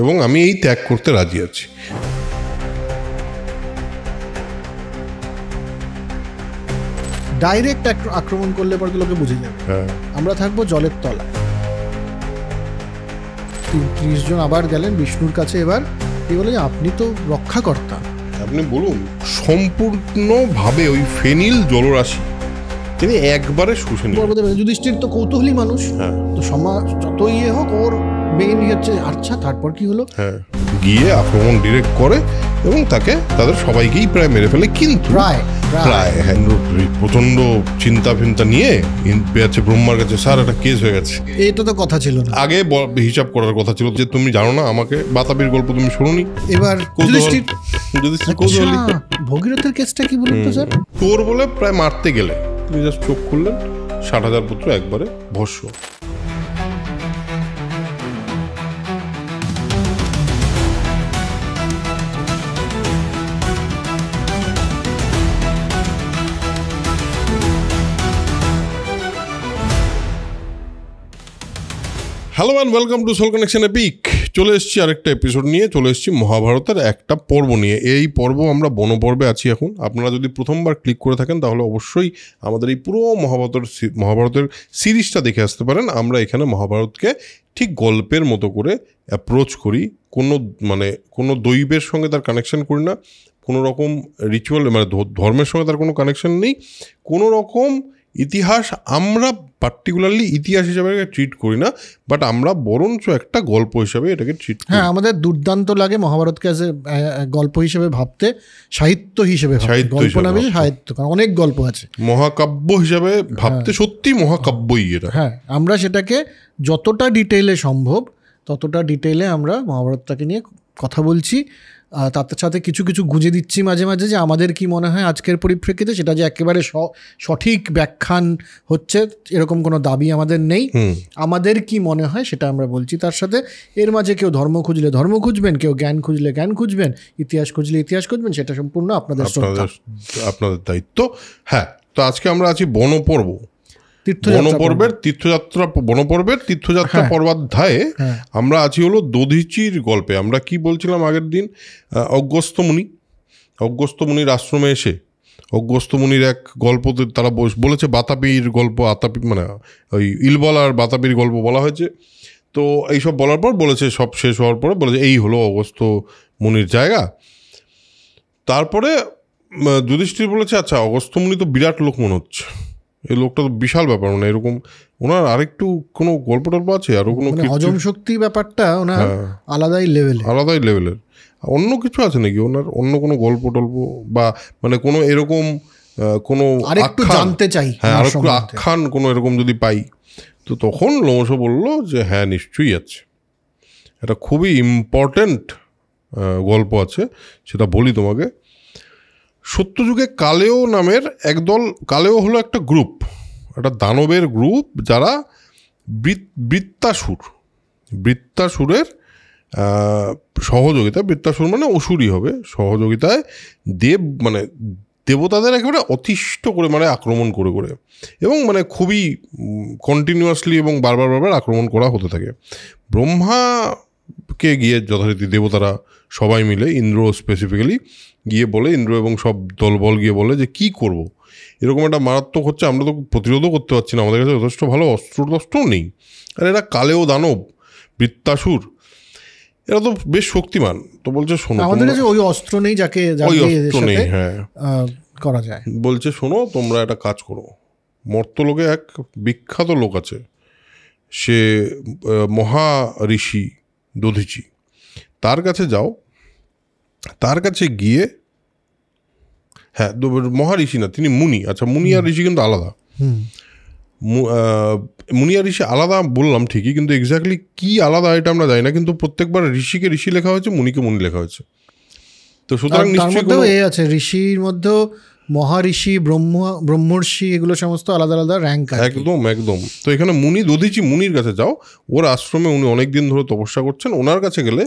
এবং আমি এই ত্যাগ করতে রাজি আছি। ডাইরেক্ট আক্রমণ করলে পরে তো লোকে বুঝে যাবে। আমরা থাকবো জলের তলায়। 30 জন আবার গেলেন বিষ্ণুর কাছে। এবার কি বলে, আপনি তো রক্ষাকর্তা, আপনি বলুন। সম্পূর্ণভাবে ওই ফেনিল জলরাশি তিনি একবারে শুষে নিলেন। যুধিষ্ঠির তো কৌতূহলী মানুষ, তো সমাজ যত ইয়ে হোক ওর মেইন হচ্ছে। আচ্ছা, তারপর কি হলো? গিয়ে আক্রমণ ডিরেক্ট করে এবং তাদের সবাইকেই প্রায় মেরে ফেলে। কিন্তু প্রায় প্রচন্ড চিন্তা ফিন্তা নিয়ে আছে ব্রহ্মার কাছে, স্যার একটা কেস হয়ে গেছে। এটা তো কথা ছিল না, আগে হিসাব করার কথা ছিল যে তুমি জানো না আমাকে, বাতাবির গল্প তুমি শোনোনি। এবার ভগীরথের কেসটা কি বলুন তো স্যার? তোর বলে প্রায় মারতে গেলে তুমি জাস্ট চোখ খুললেন, 60,000 পুত্র একবারে ভস্য। Hello and welcome to soul connection epic. চলে এসেছি আরেকটা এপিসোড নিয়ে, চলে এসেছি মহাভারতের একটা পর্ব নিয়ে। এই পর্ব আমরা বনপর্বে আছি এখন। আপনারা যদি প্রথমবার ক্লিক করে থাকেন তাহলে অবশ্যই আমাদের এই পুরো মহাভারতের সিরিজটা দেখে আসতে পারেন। আমরা এখানে মহাভারতকে ঠিক গল্পের মতো করে অ্যাপ্রোচ করি। কোনো দৈবের সঙ্গে তার কানেকশন করি না, কোনো রকম রিচুয়াল ধর্মের সঙ্গে তার কোনো কানেকশন নেই, কোনো রকম ইতিহাস আমরা পার্টিকুলারলি ইতিহাস হিসাবে ট্রিট করি না, বাট আমরা বরঞ্চ একটা গল্প হিসাবে এটাকে ট্রিট করি। আমাদের দুর্দান্ত লাগে মহাভারতকে গল্প হিসেবে ভাবতে, সাহিত্য হিসেবে গল্প না বেশি সাহিত্য, কারণ অনেক গল্প আছে। মহাকাব্য হিসাবে ভাবতে সত্যি মহাকাব্যই এটা। আমরা সেটাকে যতটা ডিটেইলে সম্ভব ততটা ডিটেইলে আমরা মহাভারতটাকে নিয়ে কথা বলছি। তার সাথে কিছু কিছু গুঁজে দিচ্ছি মাঝে মাঝে যে আমাদের কি মনে হয় আজকের পরিপ্রেক্ষিতে, সেটা যে একেবারে সঠিক ব্যাখ্যান হচ্ছে এরকম কোনো দাবি আমাদের নেই। আমাদের কি মনে হয় সেটা আমরা বলছি। তার সাথে এর মাঝে কেউ ধর্ম খুঁজলে ধর্ম খুঁজবেন, কেউ জ্ঞান খুঁজলে জ্ঞান খুঁজবেন, ইতিহাস খুঁজলে ইতিহাস খুঁজবেন, সেটা সম্পূর্ণ আপনাদের দায়িত্ব। তো আজকে আমরা আছি বনপর্বের তীর্থযাত্রা পর্বাধ্যায়ে। আমরা আছি হলো দধিচির গল্পে। আমরা কি বলছিলাম আগের দিন? অগস্ত্য মুনির আশ্রমে এসে অগস্ত্য মুনির এক গল্প তারা বলেছে, বাতাপির গল্প, ওই ইলবল আর বাতাপির গল্প বলা হয়েছে। তো এইসব বলার পর বলেছে, সব শেষ হওয়ার পরে বলেছে এই হলো অগস্ত্য মুনির জায়গা। তারপরে যুধিষ্ঠির বলেছে, আচ্ছা অগস্ত্য মুনি তো বিরাট লোক মনে হচ্ছে, এই লোকটা তো বিশাল ব্যাপার, এরকম ওনার আরেকটু কোনো গল্প টল্প আছে, আরো কোনো হজম শক্তি ব্যাপারটা ওনার আলাদাই লেভেলের। অন্য কিছু আছে নাকি ওনার, অন্য কোনো গল্প টল্প বা কোনো এরকম কোনো জানতে চাই, আর একটু আখ্যান কোনো এরকম যদি পাই? তো তখন লোমশ বলল যে হ্যাঁ নিশ্চয়ই আছে, এটা খুবই ইম্পর্টেন্ট গল্প আছে, সেটা বলি তোমাকে। সত্যযুগে কালেও নামের একদল, কালেও হলো একটা গ্রুপ, একটা দানবের গ্রুপ, যারা বৃত্তাসুরের সহযোগিতা, বৃত্তাসুর মানে অসুরই হবে, সহযোগিতায় দেবতাদের একেবারে অতিষ্ঠ করে আক্রমণ করে এবং খুবই কন্টিনিউয়াসলি এবং বারবার আক্রমণ করা হতে থাকে। ব্রহ্মাকে গিয়ে যথারীতি দেবতারা সবাই মিলে, ইন্দ্র স্পেসিফিক্যালি গিয়ে বলে, ইন্দ্র এবং সব দলবল গিয়ে বলে যে কি করব, এরকম একটা মারাত্মক হচ্ছে, আমরা তো প্রতিরোধও করতে পারছি না, আমাদের কাছে যথেষ্ট ভালো অস্ত্রশস্ত্রও নেই, আর এরা কালেও দানব, বৃত্তাসুর, এরা তো বেশ শক্তিমান। তো বলছে শোনো, আমাদের কাছে ওই অস্ত্র নেই যাকে করা যায়। বলছে শোনো, তোমরা একটা কাজ করো, মর্তলোকে এক বিখ্যাত লোক আছে, সে মহা ঋষি দধিচি, তার কাছে যাও, তার কাছে গিয়ে, মহারিষি না, তিনি মুনি। আচ্ছা, মুনি আর ঋষি কিন্তু আলাদা। মুনি আর ঋষি আলাদা বললাম ঠিকই, কিন্তু এক্স্যাক্টলি কি আলাদা এটা আমরা জানি না, কিন্তু প্রত্যেকবার ঋষিকে ঋষি লেখা হয়েছে, মুনিকে মুনি লেখা হয়েছে। তো সুতরাং নিশ্চয়ই আছে, ঋষির মধ্যেও মহারিষি, ব্রহ্মর্ষি, এগুলো সমস্ত আলাদা আলাদা র্যাঙ্ক। একদম। তো এখানে মুনি দধিচি, মুনির কাছে যাও, ওর আশ্রমে উনি অনেকদিন ধরে তপস্যা করছেন, ওনার কাছে গেলে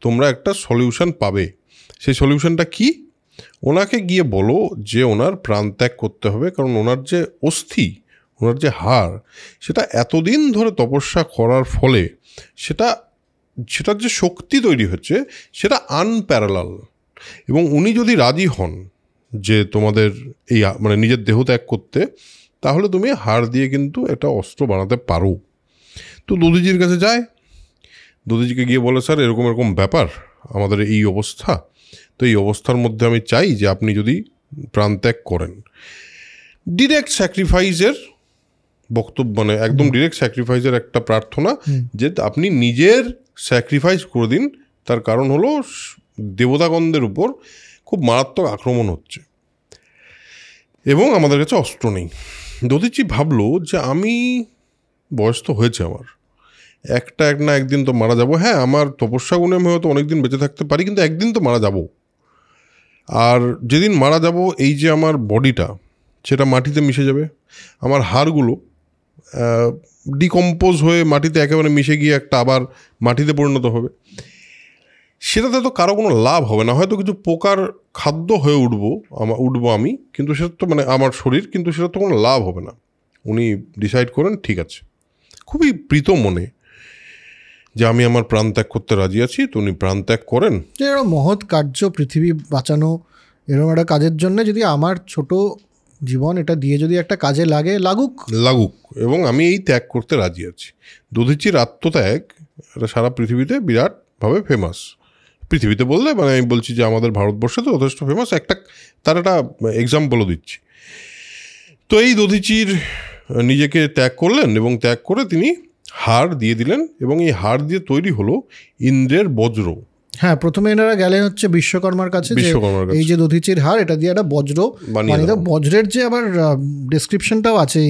তোমরা একটা সলিউশন পাবে। সেই সলিউশনটা কি? ওনাকে গিয়ে বলো যে ওনার প্রাণ ত্যাগ করতে হবে, কারণ ওনার যে অস্থি, ওনার যে হাড়, সেটা এতদিন ধরে তপস্যা করার ফলে সেটা সেটার যে শক্তি তৈরি হচ্ছে সেটা আনপ্যারালাল। এবং উনি যদি রাজি হন যে তোমাদের এই মানে নিজের দেহ ত্যাগ করতে, তাহলে তুমি হাড় দিয়ে কিন্তু একটা অস্ত্র বানাতে পারো। তো দধিজির কাছে যায়, দধিজিকে গিয়ে বলে, স্যার এরকম এরকম ব্যাপার, আমাদের এই অবস্থা, তো এই অবস্থার মধ্যে আমি চাই যে আপনি যদি প্রাণত্যাগ করেন। ডিরেক্ট স্যাক্রিফাইসের বক্তব্য, মানে একদম ডিরেক্ট স্যাক্রিফাইসের একটা প্রার্থনা যে আপনি নিজের স্যাক্রিফাইস করে দিন। তার কারণ হলো দেবতাগণদের উপর খুব মারাত্মক আক্রমণ হচ্ছে এবং আমাদের কাছে অস্ত্র নেই। দধিচি ভাবলো যে আমি, বয়স তো হয়েছে আমার, এক না একদিন তো মারা যাব। হ্যাঁ, আমার তপস্যা গুণে আমি হয়তো অনেকদিন বেঁচে থাকতে পারি, কিন্তু একদিন তো মারা যাব। আর যেদিন মারা যাব, এই যে আমার বডিটা, সেটা মাটিতে মিশে যাবে। আমার হাড়গুলো ডিকম্পোজ হয়ে মাটিতে একেবারে মিশে গিয়ে একটা আবার মাটিতে পরিণত হবে। সেটাতে তো কারো কোনো লাভ হবে না। হয়তো কিছু পোকার খাদ্য হয়ে উঠবো আমি, কিন্তু সেটা তো মানে আমার শরীর, কিন্তু সেটা তো কোনো লাভ হবে না। উনি ডিসাইড করেন ঠিক আছে, খুবই প্রীত মনে যে আমি আমার প্রাণ ত্যাগ করতে রাজি আছি। তো উনি প্রাণ ত্যাগ করেন। যে মহৎ কার্য, পৃথিবী বাঁচানো, এরকম একটা কাজের জন্য যদি আমার ছোট জীবন এটা দিয়ে যদি একটা কাজে লাগুক। এবং আমি এই ত্যাগ করতে রাজি আছি। দধিচির আত্মত্যাগ এটা সারা পৃথিবীতে বিরাটভাবে ফেমাস। পৃথিবীতে বললে মানে আমি বলছি যে আমাদের ভারতবর্ষে তো যথেষ্ট ফেমাস। তার একটা এক্সাম্পলও দিচ্ছি। তো এই দধিচির নিজেকে ত্যাগ করলেন এবং ত্যাগ করে তিনি হাড় দিয়ে দিলেন, এবং এই হাড় দিয়ে তৈরি হলো ইন্দ্রের বজ্র। হ্যাঁ, প্রথমে এনারা গেলেন হচ্ছে বিশ্বকর্মার কাছে। এই যে দধিচির হাড়, এটা দিয়ে একটা বজ্র বানিয়ে, বজ্রের যে আবার ডেসক্রিপশনটাও আছে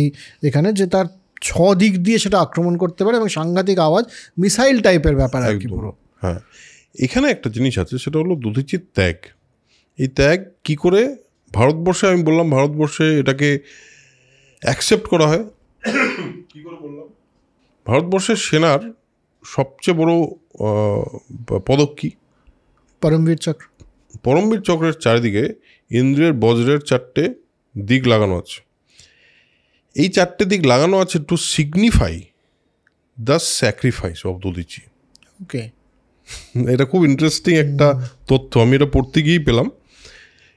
এখানে, যে তার 6 দিক দিয়ে সেটা আক্রমণ করতে পারে এবং সাংঘাতিক আওয়াজ, মিসাইল টাইপের ব্যাপার আর কি পুরো। হ্যাঁ, এখানে একটা জিনিস আছে, সেটা হলো দধিচির ত্যাগ। এই ত্যাগ কি করে ভারতবর্ষে, আমি বললাম ভারতবর্ষে এটাকে অ্যাকসেপ্ট করা হয় কি করে বললাম। ভারতবর্ষের সেনার সবচেয়ে বড় পদক কি? পরমবীর চক্র। পরমবীর চক্রের চারিদিকে ইন্দ্রের বজ্রের 4টে দিক লাগানো আছে। এই 4টে দিক লাগানো আছে to signify the sacrifice of Dadhichi. Okay, এটা খুব ইন্টারেস্টিং একটা তথ্য, আমি এটা পড়তে গিয়েই পেলাম।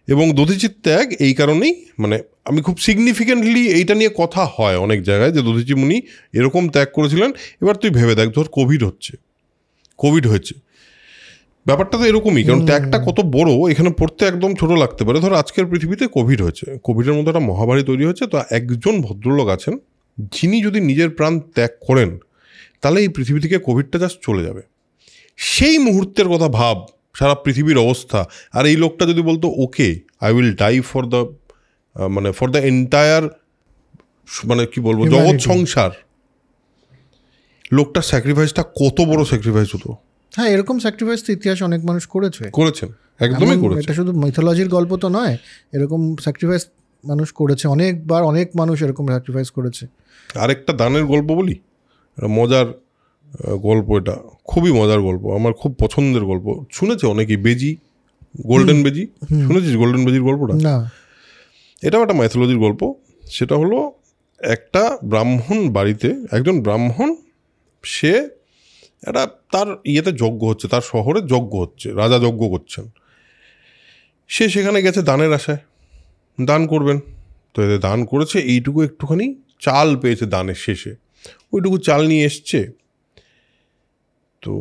এবং দধিচির ত্যাগ এই কারণেই, মানে আমি খুব সিগনিফিকেন্টলি এইটা নিয়ে কথা হয় অনেক জায়গায় যে দধিচি মুনি এরকম ত্যাগ করেছিলেন। এবার তুই ভেবে দেখ, ধর কোভিড হয়েছে, ব্যাপারটা তো এরকমই। কারণ ত্যাগটা কত বড় এখানে পড়তে একদম ছোট লাগতে পারে। ধর আজকের পৃথিবীতে কোভিড হয়েছে, কোভিডের মতো একটা মহামারী তৈরি হয়েছে, তো একজন ভদ্রলোক আছেন যিনি যদি নিজের প্রাণ ত্যাগ করেন, তাহলে এই পৃথিবী থেকে কোভিডটা জাস্ট চলে যাবে। সেই মুহূর্তের কথা ভাব, সারা পৃথিবীর অবস্থা। আর এই লোকটা যদি বলতো okay I will die for the entire, মানে কি বলবো, জগৎ সংসার, লোকটার স্যাক্রিফাইসটা কত বড় স্যাক্রিফাইস হতো। হ্যাঁ, এরকম স্যাক্রিফাইস তো ইতিহাসে অনেক মানুষ করেছেন, একদমই করেছেন। এটা শুধু মিথোলজির গল্প তো নয়, এরকম স্যাক্রিফাইস মানুষ করেছে অনেকবার, অনেক মানুষ এরকম স্যাক্রিফাইস করেছে। আরেকটা দানের গল্প বলি, মজার গল্প, এটা খুবই মজার গল্প, আমার খুব পছন্দের গল্প। শুনেছে অনেকেই, বেজি, গোল্ডেন বেজি, শুনেছিস গোল্ডেন বেজির গল্পটা? না, এটাও একটা মাইথোলজির গল্প। সেটা হলো একটা ব্রাহ্মণ বাড়িতে একজন ব্রাহ্মণ, সে একটা তার ইয়েতে যজ্ঞ হচ্ছে, তার শহরে যজ্ঞ হচ্ছে, রাজা যজ্ঞ করছেন। সে সেখানে গেছে দানের আশায়, দান করবেন। তো এদের দান করেছে, এইটুকু একটুখানি চাল পেয়েছে দানের শেষে, ওইটুকু চাল নিয়ে এসছে। তো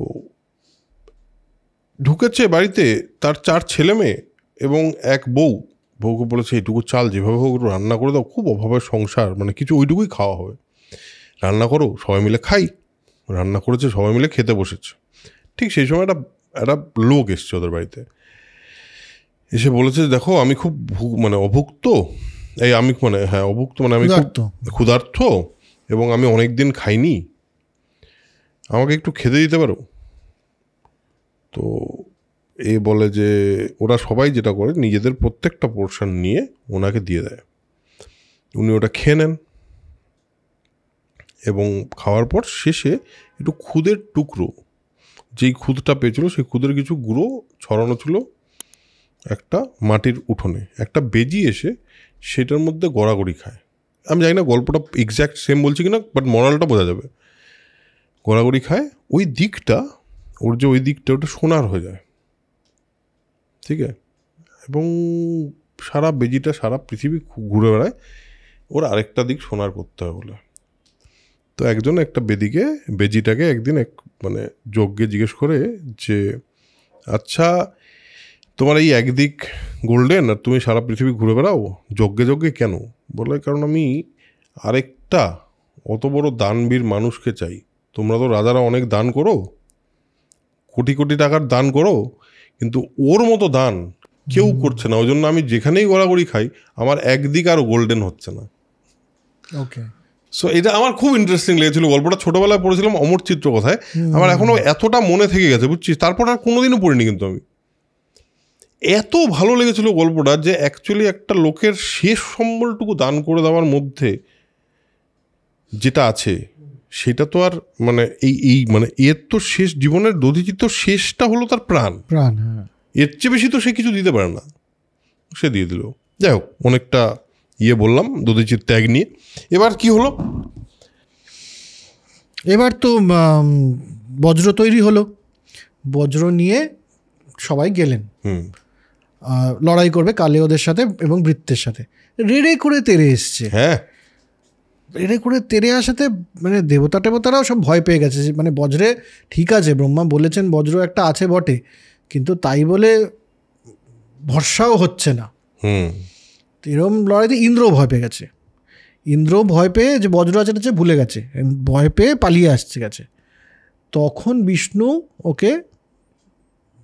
ঢুকেছে বাড়িতে, তার 4 ছেলে মেয়ে এবং এক বউকে বলেছে এইটুকু চাল যেভাবে হোক রান্না করে দাও, খুব অভাবের সংসার, মানে কিছু ওইটুকুই খাওয়া হবে, রান্না করো, সবাই মিলে খাই। রান্না করেছে, সবাই মিলে খেতে বসেছে। ঠিক সেই সময় একটা লোক এসছে ওদের বাড়িতে, এসে বলেছে দেখো আমি খুব অভুক্ত, আমি খুব ক্ষুধার্ত এবং আমি অনেক দিন খাইনি, আমাকে একটু খেতে দিতে পারো? তো এ বলে যে ওরা সবাই যেটা করে, নিজেদের প্রত্যেকটা পোর্শন নিয়ে ওনাকে দিয়ে দেয়। উনি ওটা খেয়ে নেন এবং খাওয়ার পর শেষে একটু খুদের টুকরো, যেই খুদটা পেয়েছিল সেই খুদের কিছু গুঁড়ো ছড়ানো ছিল একটা মাটির উঠোনে। একটা বেজি এসে সেটার মধ্যে গড়াগড়ি খায়। আমি জানি না গল্পটা এক্স্যাক্ট সেম বলছি কিনা, বাট মরালটা বোঝা যাবে। গড়াগড়ি খায়, ওই দিকটা ওর যে ওই দিকটা ওটা সোনার হয়ে যায়, ঠিক আছে, এবং সারা বেজিটা সারা পৃথিবী ঘুরে বেড়ায় ওর আরেকটা দিক সোনার করতে হবে বলে। তো একজন একটা বেজিটাকে একদিন মানে যজ্ঞে জিজ্ঞেস করে যে আচ্ছা তোমার এই একদিক গোল্ডেন আর তুমি সারা পৃথিবী ঘুরে বেড়াও যজ্ঞে কেন? বলে কারণ আমি আরেকটা অত বড় দানবীর মানুষকে চাই। তোমরা তো রাজারা অনেক দান করো, কোটি কোটি টাকার দান করো, কিন্তু ওর মতো দান কেউ করছে না, ওই জন্য আমি যেখানেই গড়াগড়ি খাই আমার একদিক আর গোল্ডেন হচ্ছে না। ওকে, সো এটা আমার খুব ইন্টারেস্টিং লেগেছিল। গল্পটা ছোটবেলায় পড়েছিলাম অমর চিত্র কথায়, আমার এখনো এতটা মনে থেকে গেছে বুঝছিস। তারপর আর কোনোদিনও পড়িনি, কিন্তু আমি এত ভালো লেগেছিল গল্পটা যে অ্যাকচুয়ালি একটা লোকের শেষ সম্বলটুকু দান করে দেওয়ার মধ্যে যেটা আছে সেটা তো আর মানে এই মানে এর তো শেষ জীবনের দধিচিত্র শেষটা হলো তার প্রাণ। হ্যাঁ, এর চেয়ে বেশি তো সে কিছু দিতে পারে না, সে দিয়ে দিল। যাই হোক, অনেকটা বললাম দধিচির ত্যাগ নিয়ে। এবার কি হলো? এবার তো বজ্র তৈরি হলো, বজ্র নিয়ে সবাই গেলেন লড়াই করবে কালেওদের সাথে এবং বৃত্তের সাথে। রেড়ে করে তেড়ে এসছে, হ্যাঁ, রেড়ে করে তেড়ে আসাতে মানে দেবতারাও সব ভয় পেয়ে গেছে। মানে বজ্রে ঠিক আছে, ব্রহ্মা বলেছেন বজ্র একটা আছে বটে, কিন্তু তাই বলে ভরসাও হচ্ছে না। এরকম লড়াইতে ইন্দ্রও ভয় পেয়ে গেছে। ইন্দ্র ভয় পেয়ে যে বজ্র আছে ভুলে গেছে, ভয় পেয়ে পালিয়ে গেছে। তখন বিষ্ণু ওকে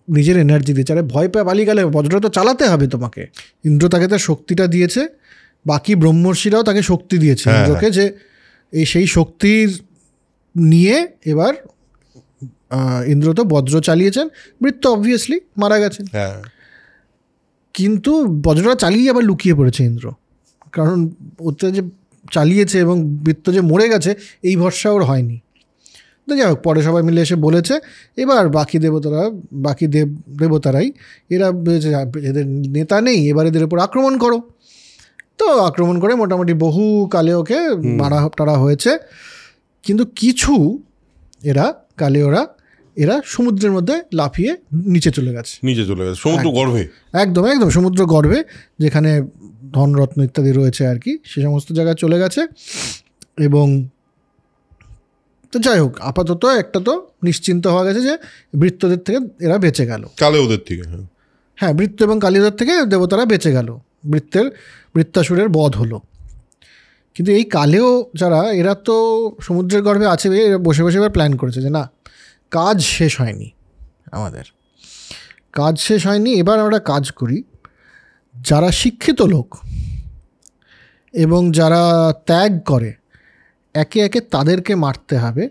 নিজের এনার্জি দিয়েছে। আরে ভয় পেয়ে পালিয়ে গেলে বজ্র তো চালাতে হবে তোমাকে। ইন্দ্র তাকে তার শক্তিটা দিয়েছে, বাকি ব্রহ্মর্ষিরাও তাকে শক্তি দিয়েছে ইন্দ্রকে, যে সেই শক্তির নিয়ে এবার ইন্দ্র তো বজ্র চালিয়েছেন, বৃত্ত অবভিয়াসলি মারা গেছেন। কিন্তু বজ্রটা চালিয়ে আবার লুকিয়ে পড়েছে ইন্দ্র, কারণ ওতে যে চালিয়েছে এবং বৃত্ত যে মরে গেছে এই ভরসা ওর হয়নি। তো যাই হোক, পরে সবাই মিলে এসে বলেছে এবার বাকি দেবতারাই এরা এদের নেতা নেই, এবার এদের উপর আক্রমণ করো। তো আক্রমণ করে মোটামুটি বহু কালেওকে মারা টারা হয়েছে, কিন্তু কিছু এরা সমুদ্রের মধ্যে লাফিয়ে নিচে চলে গেছে সমুদ্র গর্ভে, একদম সমুদ্র গর্ভে, যেখানে ধনরত্ন ইত্যাদি রয়েছে আর কি, সে সমস্ত জায়গায় চলে গেছে। এবং তো যাই হোক, আপাতত একটা তো নিশ্চিন্ত হওয়া গেছে যে বৃত্তদের থেকে এরা বেঁচে গেল, কালেওদের থেকে। হ্যাঁ, বৃত্ত এবং কালীদের থেকে দেবতারা বেঁচে গেল, বৃত্তাসুরের বধ হলো। কিন্তু এই কালেও যারা, এরা তো সমুদ্রের গর্ভে আছে, এরা বসে বসে এবার প্ল্যান করেছে যে না, কাজ শেষ হয়নি, এবার আমরা কাজ করি। যারা শিক্ষিত লোক এবং যারা ত্যাগ করে একে একে তাদেরকে মারতে হবে,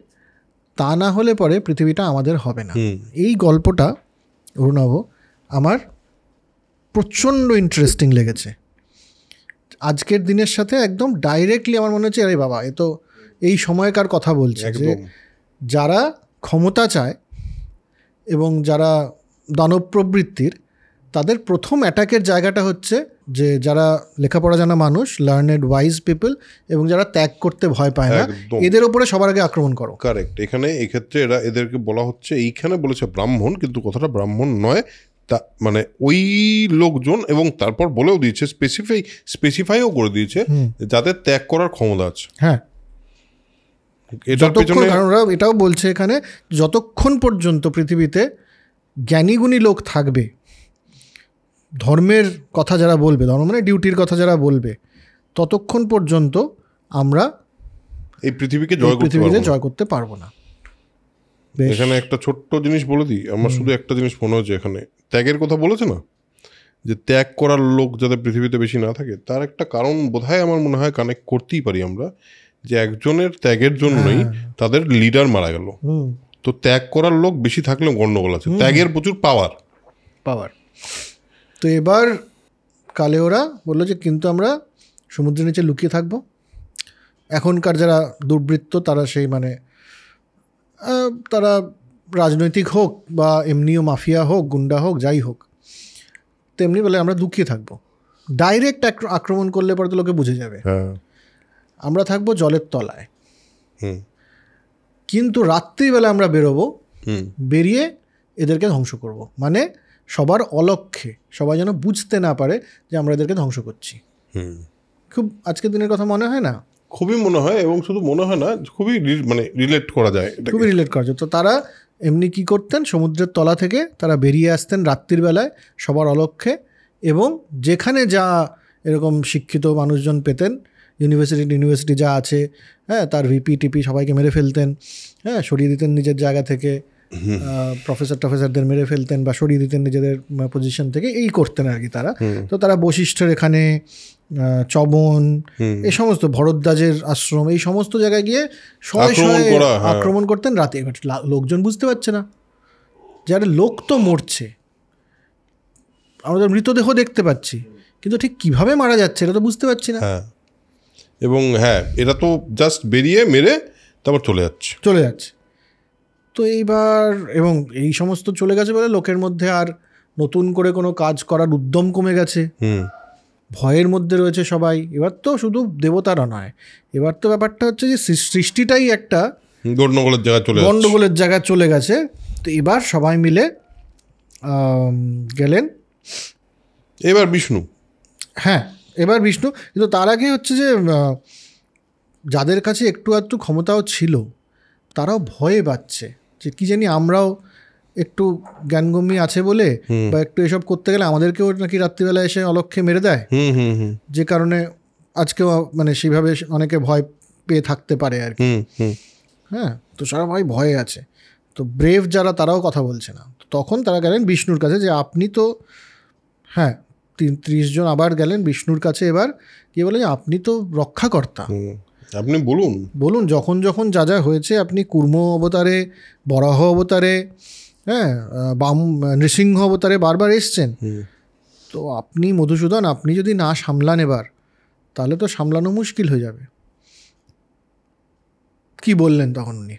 তা না হলে পরে পৃথিবীটা আমাদের হবে না। এই গল্পটা অরুণাভ আমার প্রচণ্ড ইন্টারেস্টিং লেগেছে। আজকের দিনের সাথে একদম ডাইরেক্টলি আমার মনে হচ্ছে, আরে বাবা, এ তো এই সময়কার কথা বলছে, যে যারা ক্ষমতা চায় এবং যারা দানব প্রবৃত্তির, তাদের প্রথম অ্যাটাকের জায়গাটা হচ্ছে যে যারা লেখাপড়া জানা মানুষ, লার্নেড ওয়াইজ পিপল, এবং যারা ত্যাগ করতে ভয় পায় না, এদের উপরে সবার আগে আক্রমণ করো। কারেক্ট। এক্ষেত্রে এদেরকে বলা হচ্ছে, এইখানে বলেছে ব্রাহ্মণ, কিন্তু কথাটা ব্রাহ্মণ নয়, তা মানে ওই লোকজন, এবং তারপর বলেও দিয়েছে, স্পেসিফাইও করে দিয়েছে যাদের ত্যাগ করার ক্ষমতা আছে। হ্যাঁ, কারণ ওরা এটাও বলছে এখানে, যতক্ষণ পর্যন্ত পৃথিবীতে জ্ঞানীগুণী লোক থাকবে, ধর্মের কথা যারা বলবে, ধর্ম মানে ডিউটির কথা যারা বলবে, ততক্ষণ পর্যন্ত আমরা এই পৃথিবীকে জয় করতে পারবো না। এখানে একটা ছোট্ট জিনিস বলে দিই, আমার শুধু একটা জিনিস মনে হচ্ছে, এখানে ত্যাগের কথা বলেছে না, যে ত্যাগ করার লোক যাতে পৃথিবীতে বেশি না থাকে, তার একটা কারণ বোধহয় আমার মনে হয় কানেক্ট করতেই পারি আমরা, যে একজনের ত্যাগের জন্যই তাদের লিডার মারা গেল। তো ত্যাগ করার লোক বেশি থাকলেও গন্ডগোল আছে, ত্যাগের প্রচুর পাওয়ার। তো এবার কালেওরা বললো যে কিন্তু আমরা সমুদ্রের নিচে লুকিয়ে থাকবো। এখনকার যারা দুর্বৃত্ত, তারা সেই মানে তারা রাজনৈতিক হোক বা এমনিও মাফিয়া হোক, গুন্ডা হোক, যাই হোক, তেমনি বলে আমরা লুকিয়ে থাকবো। ডাইরেক্ট আক্রমণ করলে পরে তো লোকে বুঝে যাবে। আমরা থাকবো জলের তলায়, কিন্তু রাত্রিবেলা আমরা বেরোবো বেরিয়ে এদেরকে ধ্বংস করব, মানে সবার অলক্ষ্যে, সবাই যেন বুঝতে না পারে যে আমরা এদেরকে ধ্বংস করছি। খুব আজকের দিনের কথা মনে হয় না? খুবই মনে হয়, এবং শুধু মনে হয় না, খুবই মানে রিলেট করা যায়, খুবই রিলেট করা যায়। তো তারা এমনি কি করতেন, সমুদ্রের তলা থেকে তারা বেরিয়ে আসতেন রাত্রির বেলায় সবার অলক্ষ্যে, এবং যেখানে যা এরকম শিক্ষিত মানুষজন পেতেন, ইউনিভার্সিটি যা আছে, হ্যাঁ, তার ভিপি টিপি সবাইকে মেরে ফেলতেন, হ্যাঁ, সরিয়ে দিতেন নিজের জায়গা থেকে, প্রফেসরদের মেরে ফেলতেন বা সরিয়ে দিতেন নিজেদের পজিশন থেকে, এই করতেন আর কি তারা। তো তারা বশিষ্ঠের এখানে, চবন, এই সমস্ত ভরদ্বাজের আশ্রম, এই সমস্ত জায়গায় গিয়ে আক্রমণ করতেন রাতে। এবার লোকজন বুঝতে পারছে না, যারা লোক তো মরছে, আমরা মৃতদেহ দেখতে পাচ্ছি, কিন্তু ঠিক কিভাবে মারা যাচ্ছে এটা তো বুঝতে পারছি না। এবং হ্যাঁ, এরা তো জাস্ট বেরিয়ে মেরে তারপর চলে যাচ্ছে। তো এইবার, এবং এই সমস্ত চলে গেছে বলে লোকের মধ্যে আর নতুন করে কোনো কাজ করার উদ্যম কমে গেছে, ভয়ের মধ্যে রয়েছে সবাই। এবার তো শুধু দেবতারা নয়, এবার তো ব্যাপারটা হচ্ছে যে সৃষ্টিটাই একটা গন্ডগোলের জায়গায় চলে গেছে। তো এবার সবাই মিলে গেলেন এবার বিষ্ণু। হ্যাঁ, এবার বিষ্ণু। কিন্তু তার আগে হচ্ছে যে যাদের কাছে একটু আধটু ক্ষমতাও ছিল তারাও ভয়ে পাচ্ছে যে কি জানি আমরাও একটু জ্ঞানগম্যি আছে বলে বা একটু এসব করতে গেলে আমাদেরকেও নাকি রাত্রিবেলা এসে অলক্ষ্যে মেরে দেয়, যে কারণে আজকেও মানে সেইভাবে অনেকে ভয় পেয়ে থাকতে পারে আর কি। হ্যাঁ, তো সবাই ভয়ে আছে। তো ব্রেভ যারা তারাও কথা বলছে না। তখন তারা গেলেন বিষ্ণুর কাছে, যে আপনি তো, হ্যাঁ, 30 জন আবার গেলেন বিষ্ণুর কাছে। এবার কি বলে, আপনি তো রক্ষাকর্তা, আপনি বলুন যখন যখন যা যা হয়েছে, আপনি কুর্ম অবতারে, বরাহ অবতারে, হ্যাঁ, নৃসিংহ অবতারে বারবার এসছেন। তো আপনি মধুসূদন, আপনি যদি না সামলান এবার, তাহলে তো সামলানো মুশকিল হয়ে যাবে। কি বললেন তখন উনি?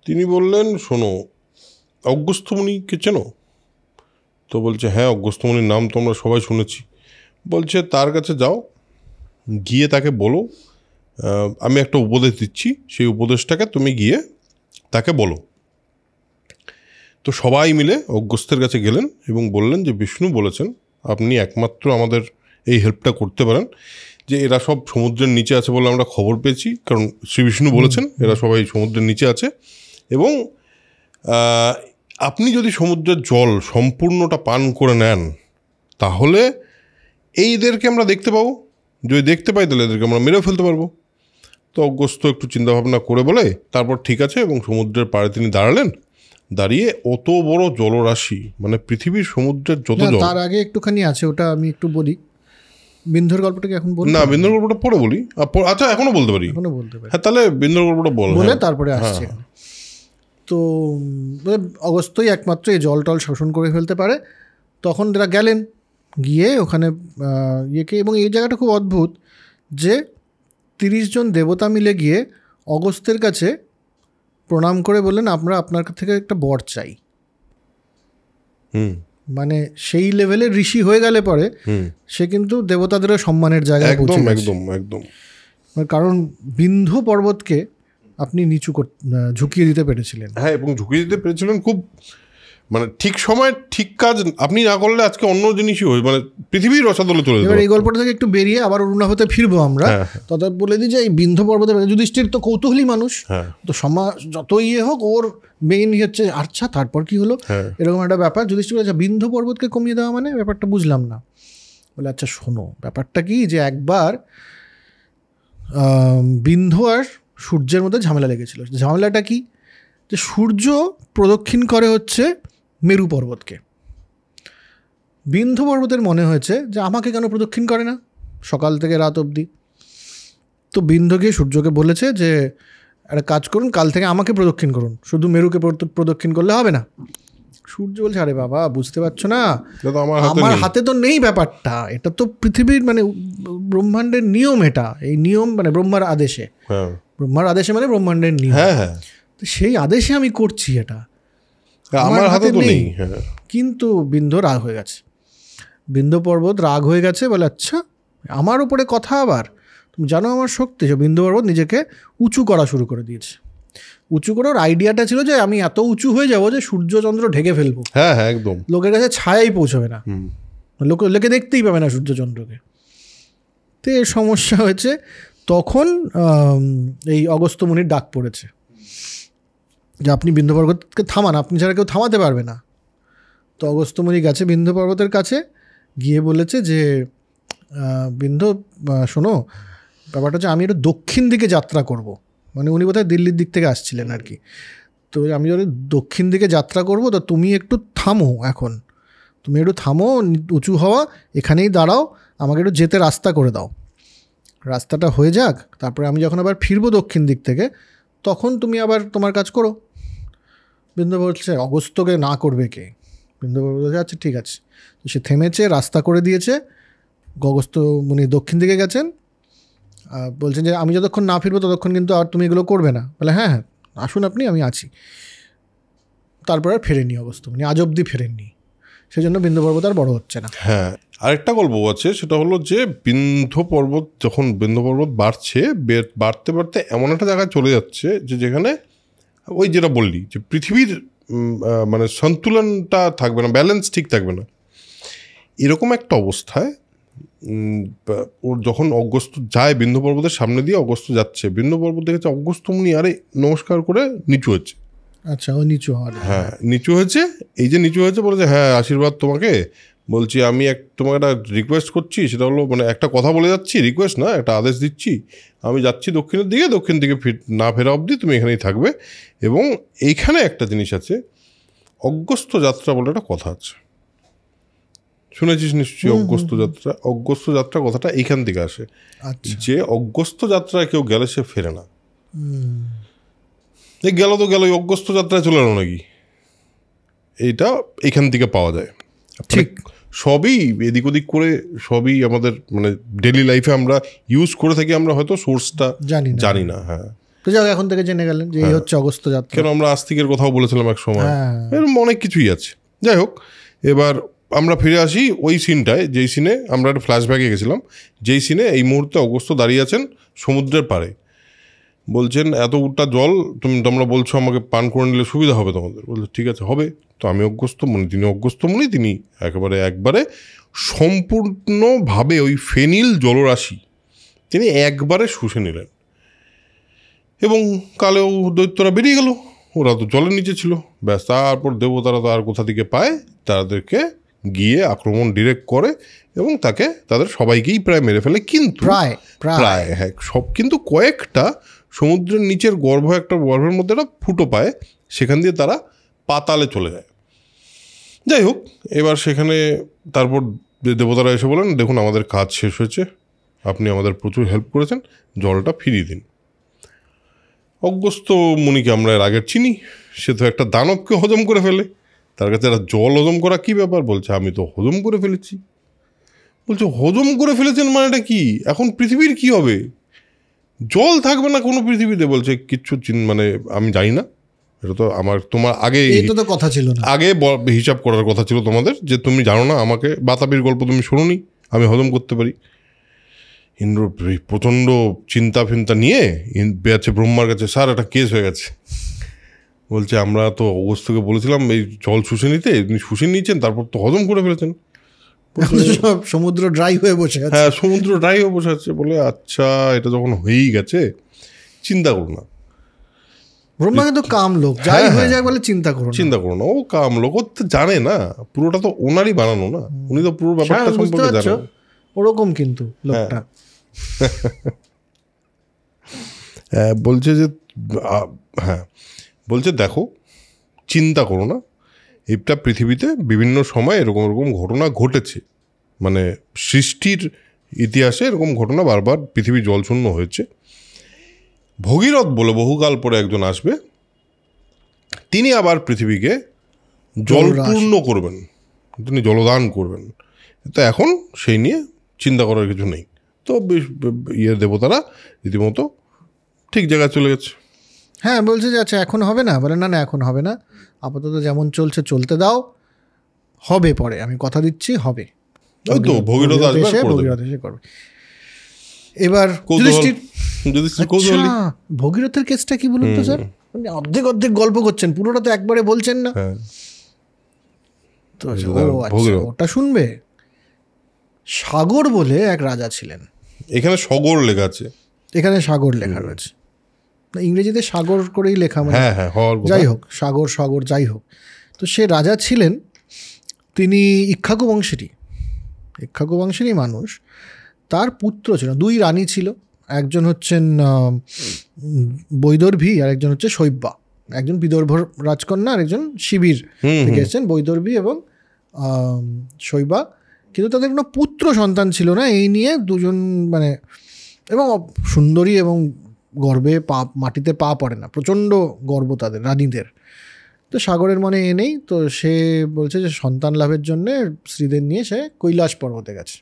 তিনি বললেন, শোনো, অগস্ত্যমুনিকে চেনো? তো বলছে, হ্যাঁ, অগস্ত্যমুনির নাম তো আমরা সবাই শুনেছি। বলছে, তার কাছে যাও, গিয়ে তাকে বলো আমি একটা উপদেশ দিচ্ছি, সেই উপদেশটাকে তুমি গিয়ে তাকে বলো। তো সবাই মিলে অগস্ত্যের কাছে গেলেন এবং বললেন যে বিষ্ণু বলেছেন আপনি একমাত্র আমাদের এই হেল্পটা করতে পারেন, যে এরা সব সমুদ্রের নিচে আছে বলে আমরা খবর পেয়েছি, কারণ শ্রী বিষ্ণু বলেছেন এরা সবাই সমুদ্রের নিচে আছে, এবং আপনি যদি সমুদ্রের জল সম্পূর্ণটা পান করে নেন তাহলে এইদেরকে আমরা দেখতে পাবো, যদি দেখতে পাই তাহলে এদেরকে আমরা মেরে ফেলতে পারবো। তো অগস্ত্য একটু চিন্তাভাবনা করে বলে তারপর ঠিক আছে, এবং সমুদ্রের পাড়ে তিনি দাঁড়ালেন। দাঁড়িয়ে অত বড় জলরাশি, মানে পৃথিবীর সমুদ্রের যত জল। তার আগে একটুখানি আছে, ওটা আমি একটু বলি। বিন্ধুর গল্পটাকে এখন বলি না, বিন্ধুর গল্পটা পরে বলি। আচ্ছা, এখনো বলতে পারি? হ্যাঁ, তাহলে বিন্ধুর গল্পটা বলে তারপরে আসছে। তো অগস্ত্যই একমাত্র এই জল টল শোষণ করে ফেলতে পারে। তখন এরা গেলেন, গিয়ে ওখানে ইয়েকে, এবং এই জায়গাটা খুব অদ্ভুত যে 30 জন দেবতা মিলে গিয়ে অগস্ত্যের কাছে প্রণাম করে বললেন, আমরা আপনার থেকে একটা বর চাই। মানে সেই লেভেলের ঋষি হয়ে গেলে পরে সে কিন্তু দেবতাদেরও সম্মানের জায়গায় পৌঁছে গেছে। একদম। কারণ বিন্ধু পর্বতকে আপনি ঝুঁকিয়ে দিতে পেরেছিলেন। হ্যাঁ, এবং ঝুঁকিয়ে দিতে পেরেছিলেন খুব, মানে ঠিক সময় ঠিক কাজ আপনি না করলে আজকে অন্য জিনিসই হয়, মানে পৃথিবীর রসাতলে চলে যেত। এবার এই গল্পটা থেকে একটু বেরিয়ে আবার অরুণাভতে ফিরবো আমরা। তথা বলে দিই যে এই বিন্ধু পর্বতের যুধিষ্ঠির তো কৌতূহলী মানুষ, তো সমাজ যত ইয়ে হোক ওর মেইন হচ্ছে আচ্ছা তারপর কি হলো, এরকম একটা ব্যাপার। যুধিষ্ঠির বলে, আচ্ছা বিন্ধু পর্বতকে কমিয়ে দেওয়া মানে ব্যাপারটা বুঝলাম না। বলে, আচ্ছা শোনো, ব্যাপারটা কি যে একবার বিন্ধু আর সূর্যের মধ্যে ঝামেলা লেগেছিল। ঝামেলাটা কি, যে সূর্য প্রদক্ষিণ করে হচ্ছে মেরু পর্বতকে। বিন্ধু পর্বতের মনে হয়েছে যে আমাকে কেন প্রদক্ষিণ করে না সকাল থেকে রাত অবধি। তো বিন্ধু গিয়ে সূর্যকে বলেছে যে একটা কাজ করুন, কাল থেকে আমাকে প্রদক্ষিণ করুন, শুধু মেরুকে প্রদক্ষিণ করলে হবে না। সূর্য বলছে, আরে বাবা বুঝতে পারছো না, আমার হাতে তো নেই ব্যাপারটা, এটা তো পৃথিবীর মানে ব্রহ্মাণ্ডের নিয়ম, এটা এই নিয়ম মানে ব্রহ্মার আদেশে, মানে ব্রহ্মাণ্ডের নিয়ম, সেই আদেশে আমি করছি, এটা আমার হাতে নেই। কিন্তু বিন্ধু রাগ হয়ে গেছে, বিন্ধু পর্বত রাগ হয়ে গেছে, বলে আচ্ছা আমার উপরে কথা, আবার তুমি জানো আমার শক্তি। বিন্ধু পর্বত নিজেকে উঁচু করা শুরু করে দিয়েছে, উঁচু করে ওর আইডিয়াটা ছিল যে আমি এত উঁচু হয়ে যাবো যে সূর্যচন্দ্র ঢেকে ফেলবো, হ্যাঁ হ্যাঁ একদম, লোকের কাছে ছায়াই পৌঁছবে না, লোকে দেখতেই পাবে না সূর্যচন্দ্রকে। তো এর সমস্যা হয়েছে। তখন এই অগস্ত্য মুনির ডাক পড়েছে যে আপনি বিন্ধ্য পর্বতকে থামান, আপনি ছাড়া কেউ থামাতে পারবে না। তো অগস্ত্য মুনি গেছে বিন্ধ্য পর্বতের কাছে, গিয়ে বলেছে যে বিন্ধ্য শোনো, ব্যাপারটা হচ্ছে আমি একটু দক্ষিণ দিকে যাত্রা করব, মানে উনি বোধহয় দিল্লির দিক থেকে আসছিলেন আর কি। তো আমি যদি দক্ষিণ দিকে যাত্রা করব, তো তুমি একটু থামো, এখন তুমি একটু থামো, উঁচু হওয়া, এখানেই দাঁড়াও, আমাকে একটু যেতে রাস্তা করে দাও, রাস্তাটা হয়ে যাক, তারপরে আমি যখন আবার ফিরবো দক্ষিণ দিক থেকে তখন তুমি আবার তোমার কাজ করো। বিন্ধ্য বলছে অগস্ত্যকে না করবে কে? বিন্ধ্য বলছে আচ্ছা ঠিক আছে। তো সে থেমেছে, রাস্তা করে দিয়েছে, অগস্ত্য মুনি দক্ষিণ দিকে গেছেন, বলছেন যে আমি যতক্ষণ না ফিরবো ততক্ষণ কিন্তু আর তুমি এগুলো করবে না। বলে হ্যাঁ হ্যাঁ আসুন আপনি, আমি আছি। তারপর আর ফেরেননি অগস্ত্য মুনি, আজ অব্দি ফেরেননি, সেই জন্য বিন্ধ্য পর্বত আর বড় হচ্ছে না। হ্যাঁ, আরেকটা গল্প আছে, সেটা হলো যে বিন্ধ্য পর্বত যখন বিন্ধ্য পর্বত বাড়ছে, বাড়তে বাড়তে এমন একটা জায়গায় চলে যাচ্ছে যে যেখানে ওই যেটা বললি যে পৃথিবীর মানে সন্তুলনটা থাকবে না, ব্যালেন্স ঠিক থাকবে না, এরকম একটা অবস্থায় ওর যখন অগস্ত্য যায় বিন্ধ্য পর্বতের সামনে দিয়ে, অগস্ত্য যাচ্ছে, বিন্ধ্য পর্বত দেখেছে অগস্ত্য মুনি আরে নমস্কার করে নিচু হচ্ছে। আচ্ছা, ও নিচু হওয়ার, হ্যাঁ নিচু হয়েছে, এই যে নিচু হয়েছে বলেছে হ্যাঁ আশীর্বাদ তোমাকে, বলছি আমি তোমাকে একটা রিকোয়েস্ট করছি, সেটা হলো মানে একটা কথা বলে যাচ্ছি, রিকোয়েস্ট না, একটা আদেশ দিচ্ছি, আমি যাচ্ছি দক্ষিণের দিকে, দক্ষিণ দিকে না ফেরা অবধি তুমি এখানেই থাকবে। এবং এইখানে একটা জিনিস আছে, অগস্ত্য যাত্রা বলে একটা কথা আছে, শুনেছিস নিশ্চয়ই? অগস্ত্য যাত্রা, অগস্ত্য যাত্রা কথাটা এইখান থেকে আসে, যে অগস্ত্য যাত্রায় কেউ গেলে সে ফেরে না। এই গেল তো গেল, অগস্ত্য যাত্রায় চলে এলো নাকি, এইটা এখান থেকে পাওয়া যায়। ঠিক, সবই এদিক ওদিক করে, সবই আমাদের মানে ডেইলি লাইফে আমরা ইউজ করে থাকি, আমরা হয়তো সোর্সটা জানি না। হ্যাঁ, তো যাও এখন থেকে জেনে গেলেন যে এই হচ্ছে অগস্ত্য যাত্রা। কেন আমরা আস্তিকের কথাও বলেছিলাম এক সময়, এরকম অনেক কিছুই আছে। যাই হোক, এবার আমরা ফিরে আসি ওই সিনটায়, যেই সিনে আমরা একটা ফ্ল্যাশব্যাকে গেছিলাম, যেই সিনে এই মুহূর্তে অগস্ত্য দাঁড়িয়ে আছেন সমুদ্রের পাড়ে, বলছেন এতটা জল তোমরা বলছো আমাকে পান করে নিলে সুবিধা হবে তোমাদের। বলছে ঠিক আছে হবে। তো আমি অগস্ত্য মুনি, তিনি অগস্ত্য মুনি, তিনি একবারে সম্পূর্ণভাবে ওই ফেনিল জলরাশি তিনি একবারে শুষে নিলেন, এবং কালেও দৈত্যরা বেরিয়ে গেল, ওরা তো জলের নিচে ছিল। ব্যাস, তারপর দেবতারা তো আর কোথা থেকে পায়, তাদেরকে গিয়ে আক্রমণ ডিরেক্ট করে এবং তাদের সবাইকেই প্রায় মেরে ফেলে। কিন্তু প্রায় হ্যাঁ সব, কিন্তু কয়েকটা সমুদ্রের নিচের গর্ভের মধ্যে একটা ফুটো পায়, সেখান দিয়ে তারা পাতালে চলে যায়। যাই হোক, এবার সেখানে তারপর দেবতারা এসে বলেন দেখুন আমাদের কাজ শেষ হয়েছে, আপনি আমাদের প্রচুর হেল্প করেছেন, জলটা ফিরিয়ে দিন। অগস্ত্য মুনিকে আমরা এর আগের চিনি, সে তো একটা দানবকে হজম করে ফেলে, তার কাছে একটা জল হজম করা কী ব্যাপার? বলছে আমি তো হজম করে ফেলেছি। বলছে হজম করে ফেলেছেন মানেটা কি? এখন পৃথিবীর কি হবে? জল থাকবে না কোনো পৃথিবীতে। বলছে কিচ্ছু মানে আমি জানি না, এটা তো তোমার আগে কথা ছিল না, আগে হিসাব করার কথা ছিল তোমাদের, যে তুমি জানো না, আমাকে বাতাবির গল্প তুমি শোনোনি, আমি হজম করতে পারি। ইন্দ্র প্রচণ্ড চিন্তা ফিন্তা নিয়ে বেড়াচ্ছে ব্রহ্মার কাছে, স্যার একটা কেস হয়ে গেছে। বলছে আমরা তো অগস্ত্যকে বলেছিলাম এই জল শুষে নিতে, আপনি শুষে নিয়েছেন, তারপর তো হজম করে ফেলেছেন। সমুদ্র ড্রাই হয়ে বসে আছে। হ্যাঁ, সমুদ্র ড্রাই হয়ে বসে আছে। বলে আচ্ছা, এটা যখন হয়েই গেছে চিন্তা করো না। ব্রহ্মা কিন্তু কাম লোক, যাই হয়ে যায় বলে চিন্তা করো না। ও কাম লোক, ও তো জানে না, পুরোটা তো ওনারই বানানো না, উনি তো পুরো ব্যাপারটা সম্পর্কে জানেন। ওরকম কিন্তু লোকটা বলছে যে হ্যাঁ, বলছে দেখো চিন্তা করো না, এটা পৃথিবীতে বিভিন্ন সময় এরকম ঘটনা ঘটেছে, মানে সৃষ্টির ইতিহাসে এরকম ঘটনা বারবার পৃথিবী জলশূন্য হয়েছে। ভগীরথ বলে বহুকাল পরে একজন আসবে, তিনি আবার পৃথিবীকে জলপূর্ণ করবেন, তিনি জলদান করবেন। তো এখন সেই নিয়ে চিন্তা করার কিছু নেই। তো দেবতারা রীতিমতো ঠিক জায়গায় চলে গেছে। হ্যাঁ, বলছে যে আচ্ছা এখন হবে না, বলে না এখন হবে না, আপাতত যেমন চলছে চলতে দাও, হবে পরে, আমি কথা দিচ্ছি হবে। তো ভগীরথ আসবে, করবে। এবার ভগীরথের কেসটা কি বলুন তো স্যার? মানে অর্ধেক অর্ধেক গল্প করছেন, পুরোটা তো একবারে বলছেন না। হ্যাঁ তো আচ্ছা, ওটা শুনবে। সাগর বলে এক রাজা ছিলেন। এখানে সগর লেখা আছে, এখানে সাগর লেখা রয়েছে, ইংরেজিতে সাগর করেই লেখা, মানে হ্যাঁ হ্যাঁ হওয়ার কথা। যাই হোক, সাগর সাগর যাই হোক। তো সে রাজা ছিলেন, তিনি ইক্ষ্বাকু বংশেরই মানুষ। তার পুত্র ছিল, 2 রানী ছিল। একজন হচ্ছেন বৈদর্ভী আর একজন হচ্ছে শৈব্যা। একজন বিদর্ভ রাজকন্যা আর একজন শিবির থেকে এসেছেন, বৈদর্ভী এবং শৈব্যা। কিন্তু তাদের কোনো পুত্র সন্তান ছিল না। এই নিয়ে দুজন মানে, এবং সুন্দরী এবং গর্বে মাটিতে পা পড়ে না, প্রচণ্ড গর্ব তাদের রানীদের। তো সাগরের মনে এ নেই, তো সে বলছে যে সন্তান লাভের জন্যে স্ত্রীদের নিয়ে সে কৈলাস পর্বতে গেছে।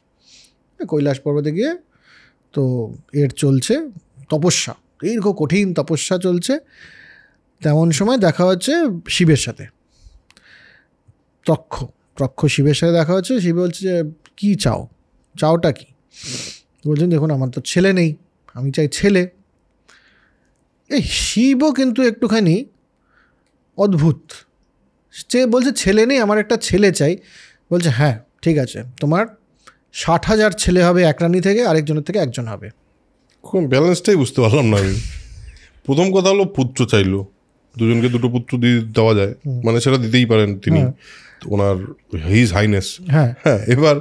কৈলাস পর্বতে গিয়ে তো এর চলছে তপস্যা, দীর্ঘ কঠিন তপস্যা চলছে। তেমন সময় দেখা হচ্ছে শিবের সাথে, ত্রক্ষ শিবের সাথে দেখা হচ্ছে। শিব বলছে যে কী চাওটা কি? বলছেন দেখুন আমার তো ছেলে নেই, আমি চাই ছেলে। এই শিবও কিন্তু একটুখানি অদ্ভুত, বলছে ছেলে নেই, আমার একটা ছেলে চাই। বলছে হ্যাঁ ঠিক আছে, তোমার 60,000 ছেলে হবে এক রানী থেকে, আরেকজনের থেকে একজন হবে। কোন ব্যালেন্সটাই বুঝতে পারলাম না আমি। প্রথম কথা হলো পুত্র চাইলো, দুজনকে 2 পুত্র দিয়ে দেওয়া যায়, মানে সেটা দিতেই পারেন তিনি, ওনার হিজ হাইনেস। হ্যাঁ, এবার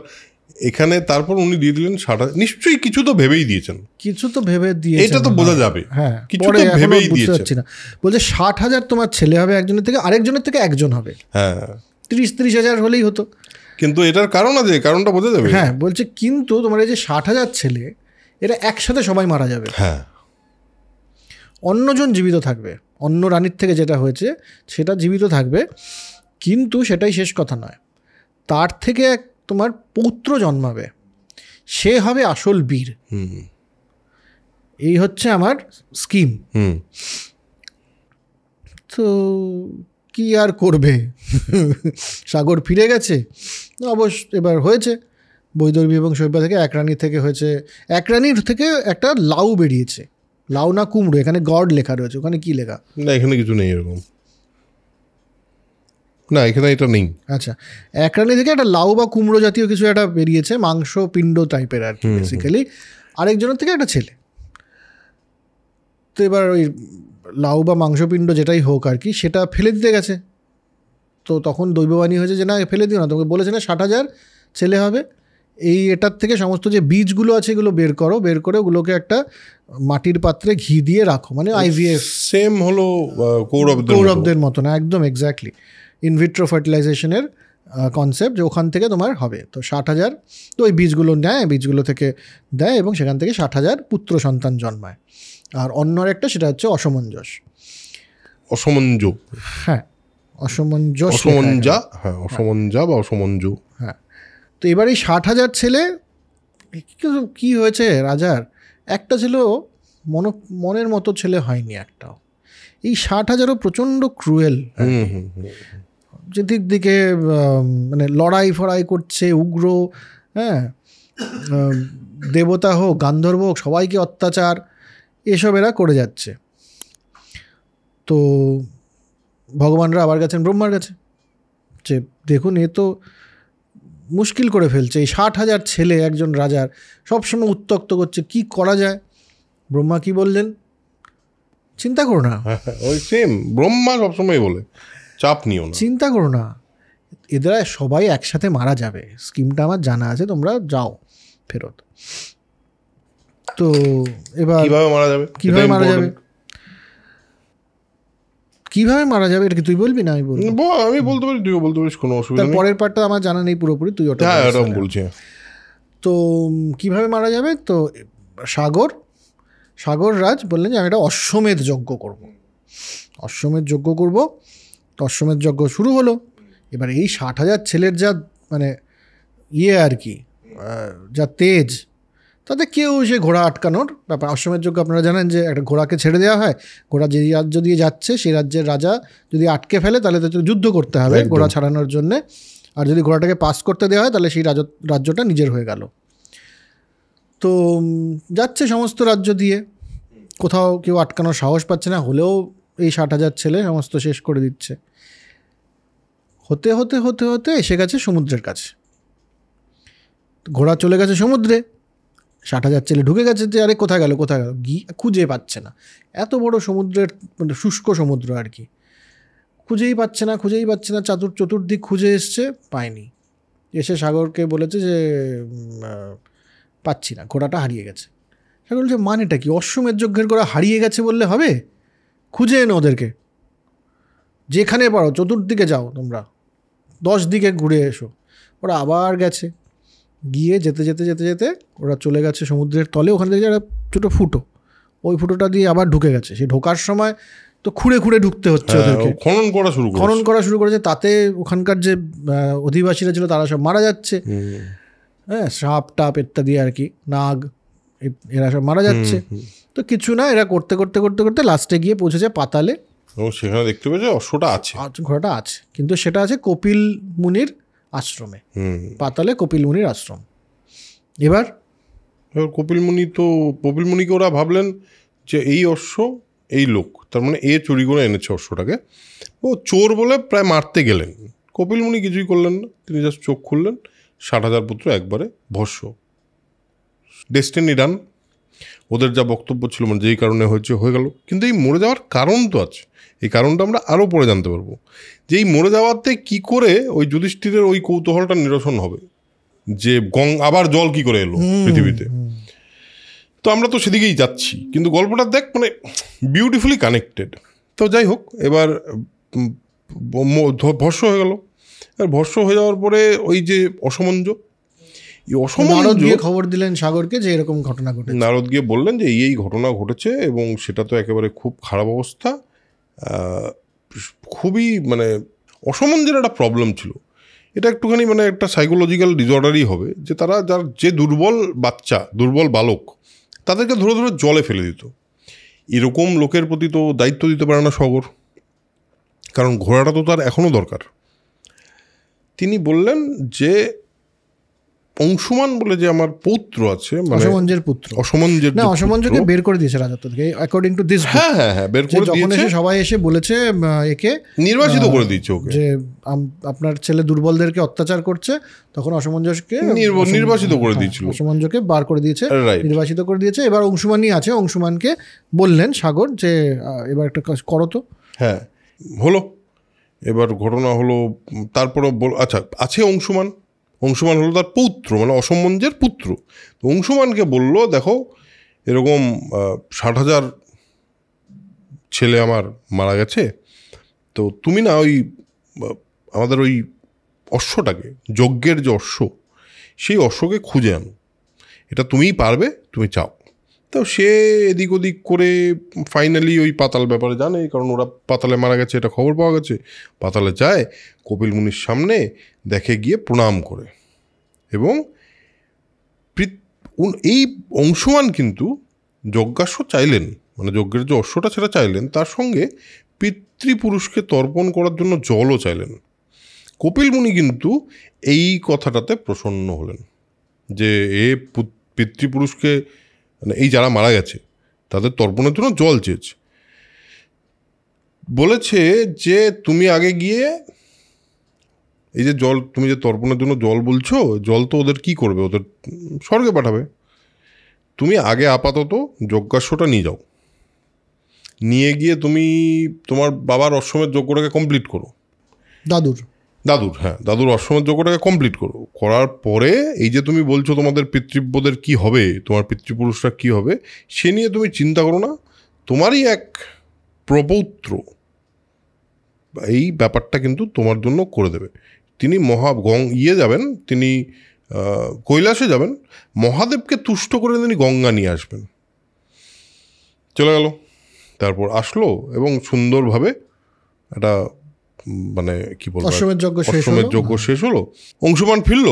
এখানে তারপর উনি দিয়ে দিলেন 60,000। নিশ্চয়ই কিছু তো ভেবেই দিয়েছেন, কিছু তো ভেবে দিয়েছেন, এটা তো বোঝা যাবে। হ্যাঁ, কিছু তো ভেবেই দিয়েছেন। না, বলছে 60,000 তোমার ছেলে হবে একজনের থেকে, আরেকজনের থেকে একজন হবে। হ্যাঁ, 30,000 হলেই হতো। কিন্তু এটার কারণ আছে, কারণটা বোঝা যাবে। হ্যাঁ, বলছে কিন্তু তোমার এই যে 60,000 ছেলে, এরা একসাথে সবাই মারা যাবে। হ্যাঁ, অন্যজন জীবিত থাকবে, অন্য রানীর থেকে যেটা হয়েছে সেটা জীবিত থাকবে, কিন্তু সেটাই শেষ কথা নয়। তার থেকে এক তোমার পুত্র জন্মাবে, সে হবে আসল বীর। এই হচ্ছে আমার স্কিম। তো কি আর করবে, সাগর ফিরে গেছে। অবশ্য এবার হয়েছে বৈদর্ভী এবং শৈব্যা থেকে এক রানী থেকে হয়েছে, এক রানীর থেকে একটা লাউ বেরিয়েছে। লাউ না কুমড়ো, এখানে গড লেখা রয়েছে, ওখানে কি লেখা? না, এখানে কিছু নেই এরকম, না এখানে এটা নেই। আচ্ছা, এক রানী থেকে একটা লাউ বা কুমড়ো জাতীয় কিছু একটা বেরিয়েছে, মাংস পিণ্ড টাইপের আর কি বেসিক্যালি। আরেকজনের থেকে একটা ছেলে। তো এবার ওই লাউ বা মাংসপিণ্ড যেটাই হোক আর কি, সেটা ফেলে দিতে গেছে। তো তখন দৈববাণী হয়েছে যে না ফেলে দিও না, তোমাকে বলেছে না 60,000 ছেলে হবে। এটার থেকে সমস্ত যে বীজগুলো আছে এগুলো বের করে ওগুলোকে একটা মাটির পাত্রে ঘি দিয়ে রাখো, মানে IVF সেম হলো কৌরবদের মতো না, একদম এক্স্যাক্টলি ইনভিট্রো ফার্টিলাইজেশনের কনসেপ্ট, যে ওখান থেকে তোমার হবে। তো 60,000, তো ওই বীজগুলো নেয়, বীজগুলো থেকে দেয় এবং সেখান থেকে 60,000 পুত্র সন্তান জন্মায়। আর অন্য একটা সেটা হচ্ছে অসমঞ্জস, হ্যাঁ অসমঞ্জু। হ্যাঁ, তো এবার এই 60,000 ছেলে কি হয়েছে রাজার, একটা ছিল মনের মতো ছেলে হয়নি একটাও। এই 60,000ও প্রচণ্ড ক্রুয়েল, যেদিক দিকে মানে লড়াই ফড়াই করছে, উগ্র, হ্যাঁ, দেবতা হোক গান্ধর্ব হোক সবাইকে অত্যাচার, এসব এরা করে যাচ্ছে। তো ভগবানরা আবার গেছেন ব্রহ্মার কাছে, যে দেখুন এ তো মুশকিল করে ফেলছে, এই 60,000 ছেলে একজন রাজার সবসময় উত্ত্যক্ত করছে, কি করা যায়? ব্রহ্মা কি বললেন? চিন্তা করো না, ওই সেম ব্রহ্মা সবসময় বলে চাপ নিও না, চিন্তা করো না, এদের সবাই একসাথে মারা যাবে, স্কিমটা আমার জানা আছে, তোমরা যাও ফেরত। তো এবার কিভাবে মারা যাবে এটা কি তুই বলবি না আমি বলবো? আমি বলতে পারি, তুইও বলতে পারিস, কোনো অসুবিধা নেই। পরের পার্টটা আমার জানা নেই পুরোপুরি, তুই ওটা বলছি। তো কিভাবে মারা যাবে? তো সাগর রাজ বললেন যে আমি একটা অশ্বমেধ যজ্ঞ করব। তো অশ্বমেধ যজ্ঞ শুরু হলো। এবার এই 60,000 ছেলের যা মানে আর কি, যা তেজ, তাতে কেউ সে ঘোড়া আটকানোর ব্যাপার। অশ্বমেধ যজ্ঞ আপনারা জানেন যে একটা ঘোড়াকে ছেড়ে দেওয়া হয়, ঘোড়া যে রাজ্য দিয়ে যাচ্ছে সেই রাজ্যের রাজা যদি আটকে ফেলে তাহলে তো যুদ্ধ করতে হবে ঘোড়া ছাড়ানোর জন্যে, আর যদি ঘোড়াটাকে পাস করতে দেওয়া হয় তাহলে সেই রাজ্যটা নিজের হয়ে গেল। তো যাচ্ছে সমস্ত রাজ্য দিয়ে, কোথাও কেউ আটকানোর সাহস পাচ্ছে না, হলেও এই 60,000 ছেলে সমস্ত শেষ করে দিচ্ছে। হতে হতে হতে হতে এসে গেছে সমুদ্রের কাছে, ঘোড়া চলে গেছে সমুদ্রে, 60,000 ছেলে ঢুকে গেছে, যে আরে কোথায় গেল গিয়ে খুঁজে পাচ্ছে না। এত বড় সমুদ্রের, মানে শুষ্ক সমুদ্র আর কি, খুঁজেই পাচ্ছে না, চতুর্দিক খুঁজে এসছে, পায়নি। এসে সাগরকে বলেছে যে পাচ্ছি না, ঘোড়াটা হারিয়ে গেছে। সাগর বলছে মানেটা কি, অশ্বমেধ যজ্ঞের ঘোড়া হারিয়ে গেছে বললে হবে? খুঁজে এনো ওদেরকে, যেখানে পারো চতুর্দিকে যাও, তোমরা 10 দিকে ঘুরে এসো। ওরা আবার গেছে, গিয়ে যেতে যেতে যেতে যেতে ওরা চলে গেছে সমুদ্রের তলে, ওখানে থেকে একটা ছোটো ফুটো, ওই ফুটোটা দিয়ে আবার ঢুকে গেছে। সে ঢোকার সময় তো খুঁড়ে খুঁড়ে ঢুকতে হচ্ছে ওদেরকে, খনন করা শুরু করেছে। তাতে ওখানকার যে অধিবাসীরা ছিল তারা সব মারা যাচ্ছে, হ্যাঁ, সাপ টাপ ইত্যাদি আর কি, নাগ, এরা সব মারা যাচ্ছে। তো কিছু না, এরা করতে করতে করতে করতে লাস্টে গিয়ে পৌঁছেছে পাতালে, এবং সেখানে দেখতে পেয়েছে অশ্বটা আছে, ঘোড়াটা আছে, কিন্তু সেটা আছে কপিল মুনির আশ্রমে। পাতালে কপিল মুনির আশ্রম। এবার কপিল মুনিকে ওরা ভাবলেন যে এই অশ্ব এই লোক, তার মানে এ চুরি করে এনেছে অশ্বটাকে, ও চোর বলে প্রায় মারতে গেলেন। কপিল মুনি কিছুই করলেন না, তিনি জাস্ট চোখ খুললেন, 60,000 পুত্র একবারে ভস্য, ডেস্টিনি ডান। ওদের যা বক্তব্য ছিল, মানে যেই কারণে হয়েছে হয়ে গেল। কিন্তু এই মরে যাওয়ার কারণ তো আছে, এই কারণটা আমরা আরও পরে জানতে পারবো, যে এই মরে যাওয়াতে কি করে ওই যুধিষ্ঠিরের ওই কৌতূহলটা নিরসন হবে, যে আবার জল কি করে এলো পৃথিবীতে। তো আমরা তো সেদিকেই যাচ্ছি, কিন্তু গল্পটা দেখ মানে বিউটিফুলি কানেক্টেড। তো যাই হোক, এবার ভস্য হয়ে গেল। আর ভস্য হয়ে যাওয়ার পরে ওই যে অসমঞ্জ গিয়ে খবর দিলেন সাগরকে যে এরকম ঘটনা ঘটেছে। নারদ গিয়ে বললেন যে এই ঘটনা ঘটেছে, এবং সেটা তো একেবারে খুব খারাপ অবস্থা, খুবই মানে অসমঞ্জের একটা প্রবলেম ছিল। এটা একটুখানি মানে একটা সাইকোলজিক্যাল ডিসঅর্ডারই হবে, যে তারা যে দুর্বল বাচ্চা, দুর্বল বালক, তাদেরকে ধরে ধরে জলে ফেলে দিত। এরকম লোকের প্রতি তো দায়িত্ব দিতে পারে না সাগর, কারণ ঘোড়াটা তো তার এখনও দরকার। তিনি বললেন যে অংশুমান বলে যে আমার পৌত্র আছে, মানে অসমঞ্জকে বের করে দিয়েছে রাজত্ব থেকে, অ্যাকর্ডিং টু দিস। হ্যাঁ, বের করে দিয়েছে। সবাই এসে বলেছে একে নির্বাসিত করে দিয়েছে ওকে, যে আপনার ছেলে দুর্বলদেরকে অত্যাচার করছে, তখন অসমঞ্জকে নির্বাসিত করে দিয়েছিল, অসমঞ্জকে বার করে দিয়েছে, নির্বাসিত করে দিয়েছে। এবার অংশুমানই আছে, অংশুমানকে বললেন সাগর যে এবার একটা কাজ করো তো। হ্যাঁ, হলো। এবার ঘটনা হলো, তারপরে আচ্ছা আছে অংশুমান হলো তার পৌত্র, মানে অসমঞ্জের পুত্র। অংশুমানকে বলল, দেখো এরকম 60,000 ছেলে আমার মারা গেছে, তো তুমি না ওই আমাদের ওই অশ্বটাকে, যজ্ঞের যে অশ্ব, সেই অশ্বকে খুঁজে আনো, এটা তুমিই পারবে, তুমি চাও। তো সে এদিক ওদিক করে ফাইনালি ওই পাতাল ব্যাপারে জানে, কারণ ওরা পাতালে মারা গেছে এটা খবর পাওয়া গেছে। পাতালে যায়, কপিল মুনির সামনে দেখে, গিয়ে প্রণাম করে। এবং এই অংশুমান কিন্তু যজ্ঞাশ্ব চাইলেন, মানে যজ্ঞের যে অশ্বটা সেটা চাইলেন, তার সঙ্গে পিতৃপুরুষকে তর্পণ করার জন্য জলও চাইলেন। কপিল মুনি কিন্তু এই কথাটাতে প্রসন্ন হলেন, যে এ পিতৃপুরুষকে, মানে এই যারা মারা গেছে তাদের তর্পণের জন্য জল চেয়েছে। বলেছে যে তুমি আগে গিয়ে এই যে জল, তুমি যে তর্পণের জন্য জল বলছো, জল তো ওদের কি করবে, ওদের স্বর্গে পাঠাবে। তুমি আগে আপাতত যজ্ঞাশ্বটা নিয়ে যাও, নিয়ে গিয়ে তুমি তোমার বাবার অশ্বমেধ যজ্ঞটাকে কমপ্লিট করো। দাদুর অশ্বমেধ যজ্ঞটাকে কমপ্লিট করো। করার পরে এই যে তুমি বলছো তোমাদের পিতৃব্যদের কি হবে, তোমার পিতৃপুরুষরা কি হবে, সে নিয়ে তুমি চিন্তা করো না। তোমারই এক প্রপৌত্র এই ব্যাপারটা কিন্তু তোমার জন্য করে দেবে। তিনি যাবেন, তিনি কৈলাসে যাবেন, মহাদেবকে তুষ্ট করে তিনি গঙ্গা নিয়ে আসবেন। চলে গেল, তারপর আসলো এবং সুন্দরভাবে একটা মানে কি বলবো, অশ্বমেধ যজ্ঞ শেষ হলো, অংশুমান ফিরল,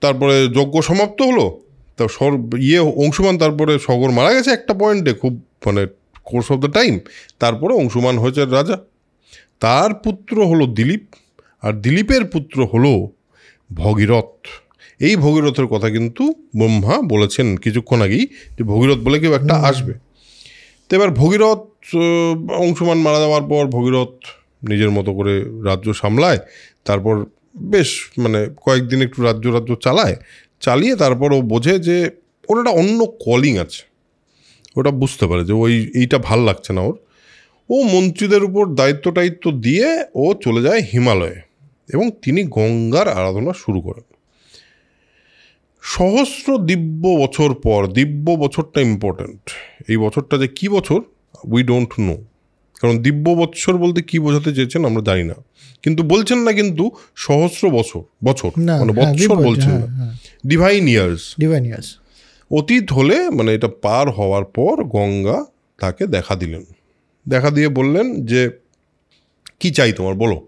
তারপরে যজ্ঞ সমাপ্ত হলো। তা অংশুমান, তারপরে সাগর মারা গেছে একটা পয়েন্টে, খুব মানে কোর্স অফ দ্য টাইম। তারপরে অংশুমান হয়েছে রাজা, তার পুত্র হলো দিলীপ, আর দিলীপের পুত্র হলো ভগীরথ। এই ভগীরথের কথা কিন্তু ব্রহ্মা বলেছেন কিছুক্ষণ আগেই, যে ভগীরথ বলে কেউ একটা আসবে। তো এবার ভগীরথ অংশুমান মারা যাওয়ার পর ভগীরথ নিজের মতো করে রাজ্য সামলায়, তারপর বেশ মানে কয়েকদিন একটু রাজ্য চালিয়ে তারপর ও বোঝে যে ওর একটা অন্য কলিং আছে, ওটা বুঝতে পারে যে এইটা ভাল লাগছে না ওর। ও মন্ত্রীদের উপর দায়িত্ব দিয়ে ও চলে যায় হিমালয়ে এবং তিনি গঙ্গার আরাধনা শুরু করেন। সহস্র দিব্য বছর পর, দিব্য বছরটা ইম্পর্ট্যান্ট, এই বছরটা যে কী বছর উই ডোন্ট নো, কারণ দিব্য বৎসর বলতে কি বোঝাতে চেয়েছেন আমরা জানি না, কিন্তু বলছেন না কিন্তু সহস্র বছর মানে বৎসর বলছেন না, ডিভাইন ইয়ার্স অতীত হলে মানে এটা পার হওয়ার পর গঙ্গা তাকে দেখা দিয়ে বললেন যে কি চাই তোমার বলো।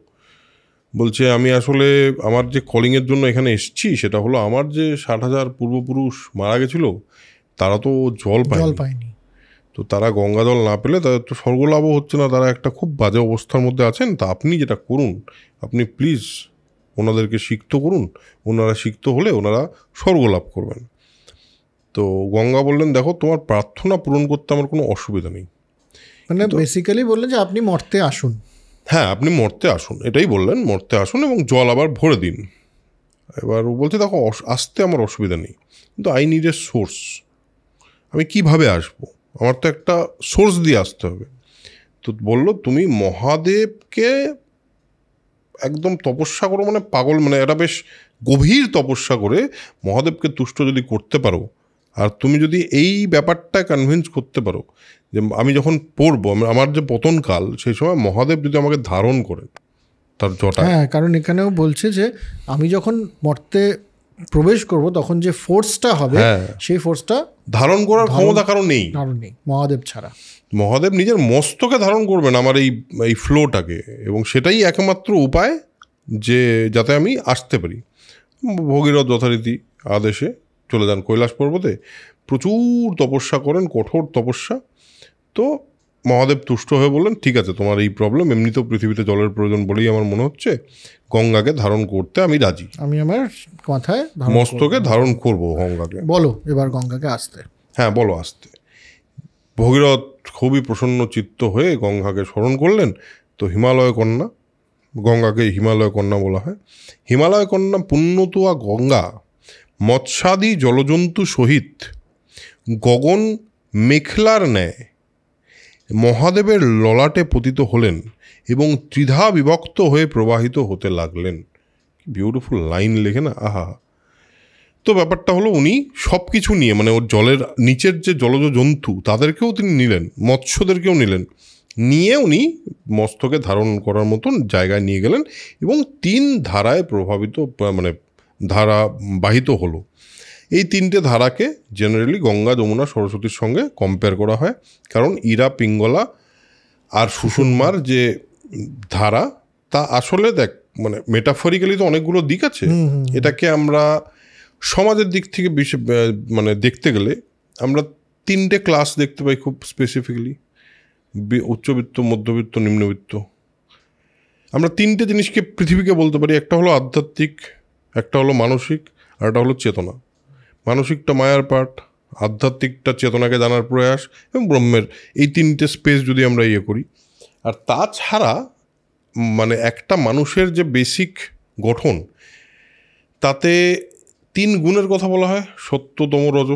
বলছে আমি আসলে আমার যে কলিংয়ের জন্য এখানে এসেছি সেটা হলো আমার যে 60,000 পূর্বপুরুষ মারা গেছিল তারা তো জল পায়নি, তো তারা গঙ্গা জল না পেলে তাদের তো স্বর্গলাভও হচ্ছে না, তারা একটা খুব বাজে অবস্থার মধ্যে আছেন। তা আপনি যেটা করুন, আপনি প্লিজ ওনাদেরকে সিক্ত করুন, ওনারা সিক্ত হলে ওনারা স্বর্গলাভ করবেন। তো গঙ্গা বললেন দেখো তোমার প্রার্থনা পূরণ করতে আমার কোনো অসুবিধা নেই, মানে বেসিক্যালি বললেন যে আপনি মর্তে আসুন। হ্যাঁ আপনি মর্তে আসুন, এটাই বললেন, মর্তে আসুন এবং জল আবার ভরে দিন। এবার ও বলছে দেখো আসতে আমার অসুবিধা নেই, কিন্তু আই নিড এ সোর্স, আমি কিভাবে আসবো, আমার তো একটা সোর্স দিয়ে আসতে হবে। তো বললো তুমি মহাদেবকে একদম তপস্যা করো, মানে পাগল, মানে এটা বেশ গভীর তপস্যা করে মহাদেবকে তুষ্ট যদি করতে পারো, আর তুমি যদি এই ব্যাপারটা কনভিন্স করতে পারো যে আমি যখন পড়বো আমার যে পতনকাল সেই সময় মহাদেব যদি আমাকে ধারণ করেন তার জটা, হ্যাঁ কারণ এখানেও বলছে যে আমি যখন মর্তে প্রবেশ করব তখন যে ফোর্সটা হবে সেই ফোর্সটা ধারণ করার ক্ষমতা কারণ নেই মহাদেব ছাড়া। মহাদেব নিজের মস্তকে ধারণ করবেন আমার এই ফ্লোটাকে, এবং সেটাই একমাত্র উপায় যে যাতে আমি আসতে পারি। ভগীরথ যথারীতি আদেশে চলে যান কৈলাস পর্বতে, প্রচুর তপস্যা করেন, কঠোর তপস্যা। তো মহাদেব তুষ্ট হয়ে বললেন ঠিক আছে তোমার এই প্রবলেম, এমনিতেও পৃথিবীতে জলের প্রয়োজন বলেই আমার মনে হচ্ছে, গঙ্গাকে ধারণ করতে আমি রাজি, আমি আমার মাথায় মস্তকে ধারণ করব গঙ্গাকে, বলো এবার গঙ্গাকে আসতে। হ্যাঁ বলো আসতে। ভগীরথ খুবই প্রসন্ন চিত্ত হয়ে গঙ্গাকে স্মরণ করলেন। তো হিমালয় কন্যা, গঙ্গাকে হিমালয় কন্যা বলা হয়। হিমালয় কন্যা পুণ্যতুয়া গঙ্গা মৎস্যাদি জলজন্তু সহিত গগন মেখলার ন্যায় মহাদেবের ললাটে পতিত হলেন এবং ত্রিধা বিভক্ত হয়ে প্রবাহিত হতে লাগলেন। বিউটিফুল লাইন লেখে না, আহা। তো ব্যাপারটা হলো উনি সব কিছু নিয়ে, মানে ওর জলের নিচের যে জলজ জন্তু তাদেরকেও তিনি নিলেন, মৎস্যদেরকেও নিয়ে উনি মস্তকে ধারণ করার মতন জায়গায় নিয়ে গেলেন এবং 3 ধারায় প্রভাবিত, মানে ধারা বাহিত হলো। এই 3টে ধারাকে জেনারেলি গঙ্গা, যমুনা, সরস্বতীর সঙ্গে কম্পেয়ার করা হয়, কারণ ইরা, পিঙ্গলা আর সুষুম্নার যে ধারা তা আসলে দেখ মানে মেটাফরিক্যালি তো অনেকগুলো দিক আছে। এটাকে আমরা সমাজের দিক থেকে মানে দেখতে গেলে আমরা 3টে ক্লাস দেখতে পাই খুব স্পেসিফিক্যালি, উচ্চবিত্ত, মধ্যবিত্ত, নিম্নবিত্ত। আমরা 3টে জিনিসকে পৃথিবীকে বলতে পারি, একটা হলো আধ্যাত্মিক, একটা হলো মানসিক, আর একটা হলো চেতনা। মানসিকটা মায়ার পাঠ, আধ্যাত্মিকটা চেতনাকে জানার প্রয়াস এবং ব্রহ্মের, এই 3টে স্পেস যদি আমরা করি। আর তাছাড়া মানে একটা মানুষের যে বেসিক গঠন তাতে 3 গুণের কথা বলা হয়, সত্য, তম, রজ,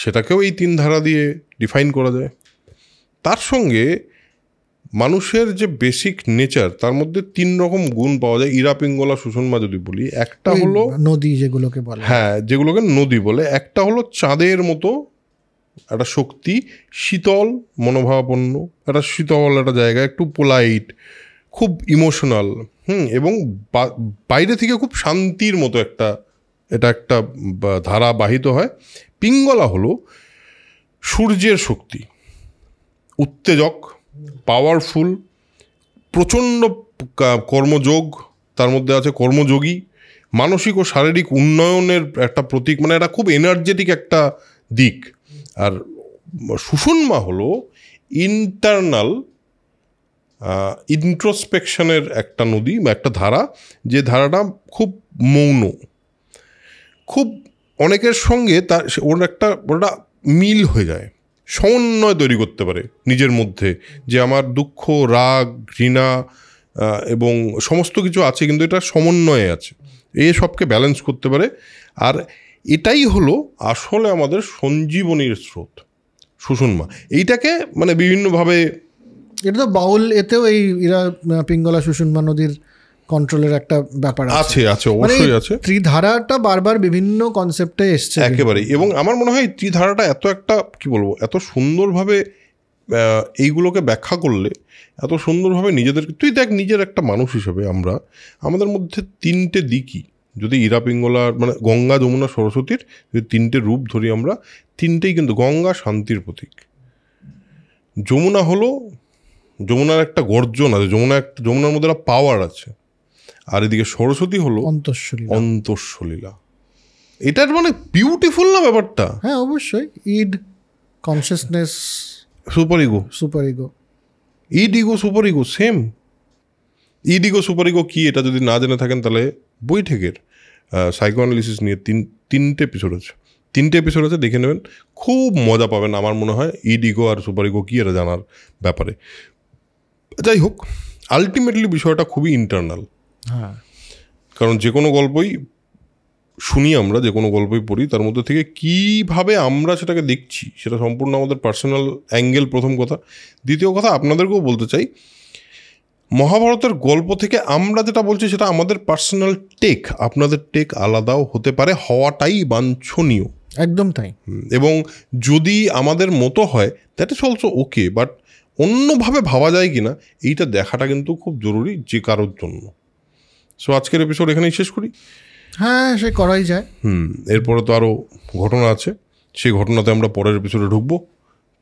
সেটাকেও এই 3 ধারা দিয়ে ডিফাইন করা যায়। তার সঙ্গে মানুষের যে বেসিক নেচার তার মধ্যে 3 রকম গুণ পাওয়া যায়, ইরা, পিঙ্গলা, সুষুম্না যদি বলি। একটা হলো নদী, যেগুলোকে বলে, হ্যাঁ যেগুলোকে নদী বলে। একটা হলো চাঁদের মতো একটা শক্তি, শীতল মনোভাবাপন্ন, একটা শীতল একটা জায়গা, একটু পোলাইট, খুব ইমোশনাল, এবং বাইরে থেকে খুব শান্তির মতো এটা একটা ধারা বাহিত হয়। পিঙ্গলা হলো সূর্যের শক্তি, উত্তেজক, পাওয়ারফুল, প্রচণ্ড কর্মযোগ, তার মধ্যে আছে কর্মযোগী, মানসিক ও শারীরিক উন্নয়নের একটা প্রতীক, মানে এটা খুব এনার্জেটিক একটা দিক। আর সুষুম্না হলো ইন্টারনাল ইন্ট্রোস্পেকশনের একটা নদী বা একটা ধারা, যে ধারাটা খুব মৌন, খুব অনেকের সঙ্গে ওটা মিল হয়ে যায়। সমন্বয় তৈরি করতে পারে নিজের মধ্যে, যে আমার দুঃখ, রাগ, ঘৃণা এবং সমস্ত কিছু আছে, কিন্তু এটা সমন্বয়ে আছে, এ সবকে ব্যালেন্স করতে পারে। আর এটাই হলো আসলে আমাদের সঞ্জীবনীর স্রোত, সুষুম্না। এইটাকে মানে বিভিন্নভাবে, এটা তো বাউল এতেও এই পিঙ্গলা সুষুম্না নদীর কন্ট্রোলের একটা ব্যাপার আছে, অবশ্যই আছে। ত্রিধারাটা বারবার বিভিন্ন কনসেপ্টে এসছে একেবারেই। এবং আমার মনে হয় ত্রিধারাটা এত একটা কি বলবো, এত সুন্দরভাবে এইগুলোকে ব্যাখ্যা করলে, এত সুন্দরভাবে নিজেদেরকে, তুই দেখ নিজের একটা মানুষ হিসেবে আমরা, আমাদের মধ্যে তিনটে দিকই যদি ইরা পিঙ্গলার মানে গঙ্গা, যমুনা, সরস্বতীর যদি তিনটে রূপ ধরি আমরা, তিনটেই কিন্তু গঙ্গা শান্তির প্রতীক, যমুনার একটা গর্জন আছে, যমুনার মধ্যে একটা পাওয়ার আছে, আর এদিকে সরস্বতী হলো অন্তঃসলীলা। এটার মানে বিউটিফুল না ব্যাপারটা? হ্যাঁ অবশ্যই। Id consciousness, super ego, id ego, super ego same. Id ego super ego কি এটা যদি না জেনে থাকেন তাহলে বৈঠকের সাইকোঅ্যানালিসিস নিয়ে তিনটে এপিসোড আছে, দেখে নেবেন, খুব মজা পাবেন আমার মনে হয় ইড ইগো আর সুপার ইগো কি এটা জানার ব্যাপারে। যাই হোক, আলটিমেটলি বিষয়টা খুবই ইন্টারনাল। হ্যাঁ, কারণ যে কোনো গল্পই শুনি আমরা, যে কোনো গল্পই পড়ি, তার মধ্যে থেকে কীভাবে আমরা সেটাকে দেখছি সেটা সম্পূর্ণ আমাদের পার্সোনাল অ্যাঙ্গেল, প্রথম কথা। দ্বিতীয় কথা, আপনাদেরকেও বলতে চাই, মহাভারতের গল্প থেকে আমরা যেটা বলছি সেটা আমাদের পার্সোনাল টেক, আপনাদের টেক আলাদাও হতে পারে, হওয়াটাই বাঞ্ছনীয়, একদম তাই। এবং যদি আমাদের মতো হয় that is also okay, but অন্যভাবে ভাবা যায় কিনা এইটা দেখাটা কিন্তু খুব জরুরি যে কারোর জন্য। সো আজকের এপিসোড এখানেই শেষ করি। হ্যাঁ, সে করাই যায়। এরপরে তো আরও ঘটনা আছে, সেই ঘটনাতে আমরা পরের এপিসোডে ঢুকবো।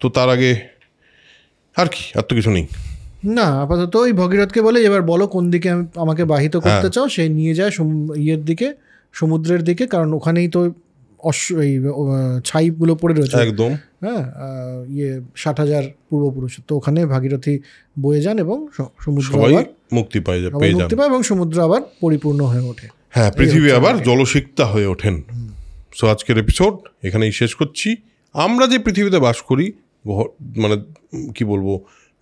তো তার আগে আর কি, আর তো কিছু নেই না আপাতত। ওই ভগীরথকে বলে এবার বলো কোন দিকে আমাকে বাহিত করতে চাও, সে নিয়ে যায় ইয়ের দিকে, সমুদ্রের দিকে, কারণ ওখানেই তো এই ছাইগুলো পড়ে রয়েছে একদম। হ্যাঁ, 60,000 পূর্বপুরুষ, তো ওখানে ভাগীরথী বয়ে যান এবং সমুদ্র আবার মুক্তি পায় এবং সমুদ্র আবার পরিপূর্ণ হয়ে ওঠে। হ্যাঁ, পৃথিবী আবার জলসিক্তা হয়ে ওঠেন। সো আজকের এপিসোড এখানেই শেষ করছি। আমরা যে পৃথিবীতে বাস করি, মানে কি বলবো,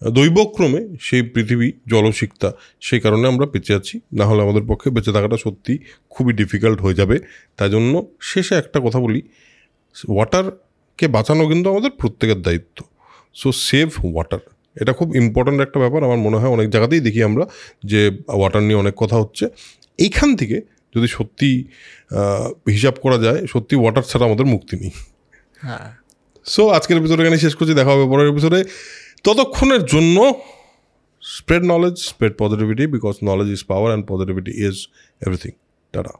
দৈবক্রমে সেই পৃথিবী জলসিক্তা, সেই কারণে আমরা বেঁচে আছি, না হলে আমাদের পক্ষে বেঁচে থাকাটা সত্যি খুবই ডিফিকাল্ট হয়ে যাবে। তাই জন্য শেষে একটা কথা বলি, ওয়াটারকে বাঁচানো কিন্তু আমাদের প্রত্যেকের দায়িত্ব। সো সেভ ওয়াটার, এটা খুব ইম্পর্ট্যান্ট একটা ব্যাপার। আমার মনে হয় অনেক জায়গাতেই দেখি আমরা যে ওয়াটার নিয়ে অনেক কথা হচ্ছে। এইখান থেকে যদি সত্যি হিসাব করা যায়, সত্যি ওয়াটার ছাড়া আমাদের মুক্তি নেই। হ্যাঁ। সো আজকের এপিসোড এখানে শেষ করছি, দেখা হবে পরের এপিসোডে। ততক্ষণের জন্য spread knowledge, spread positivity, because knowledge is power and positivity is everything. Ta-da.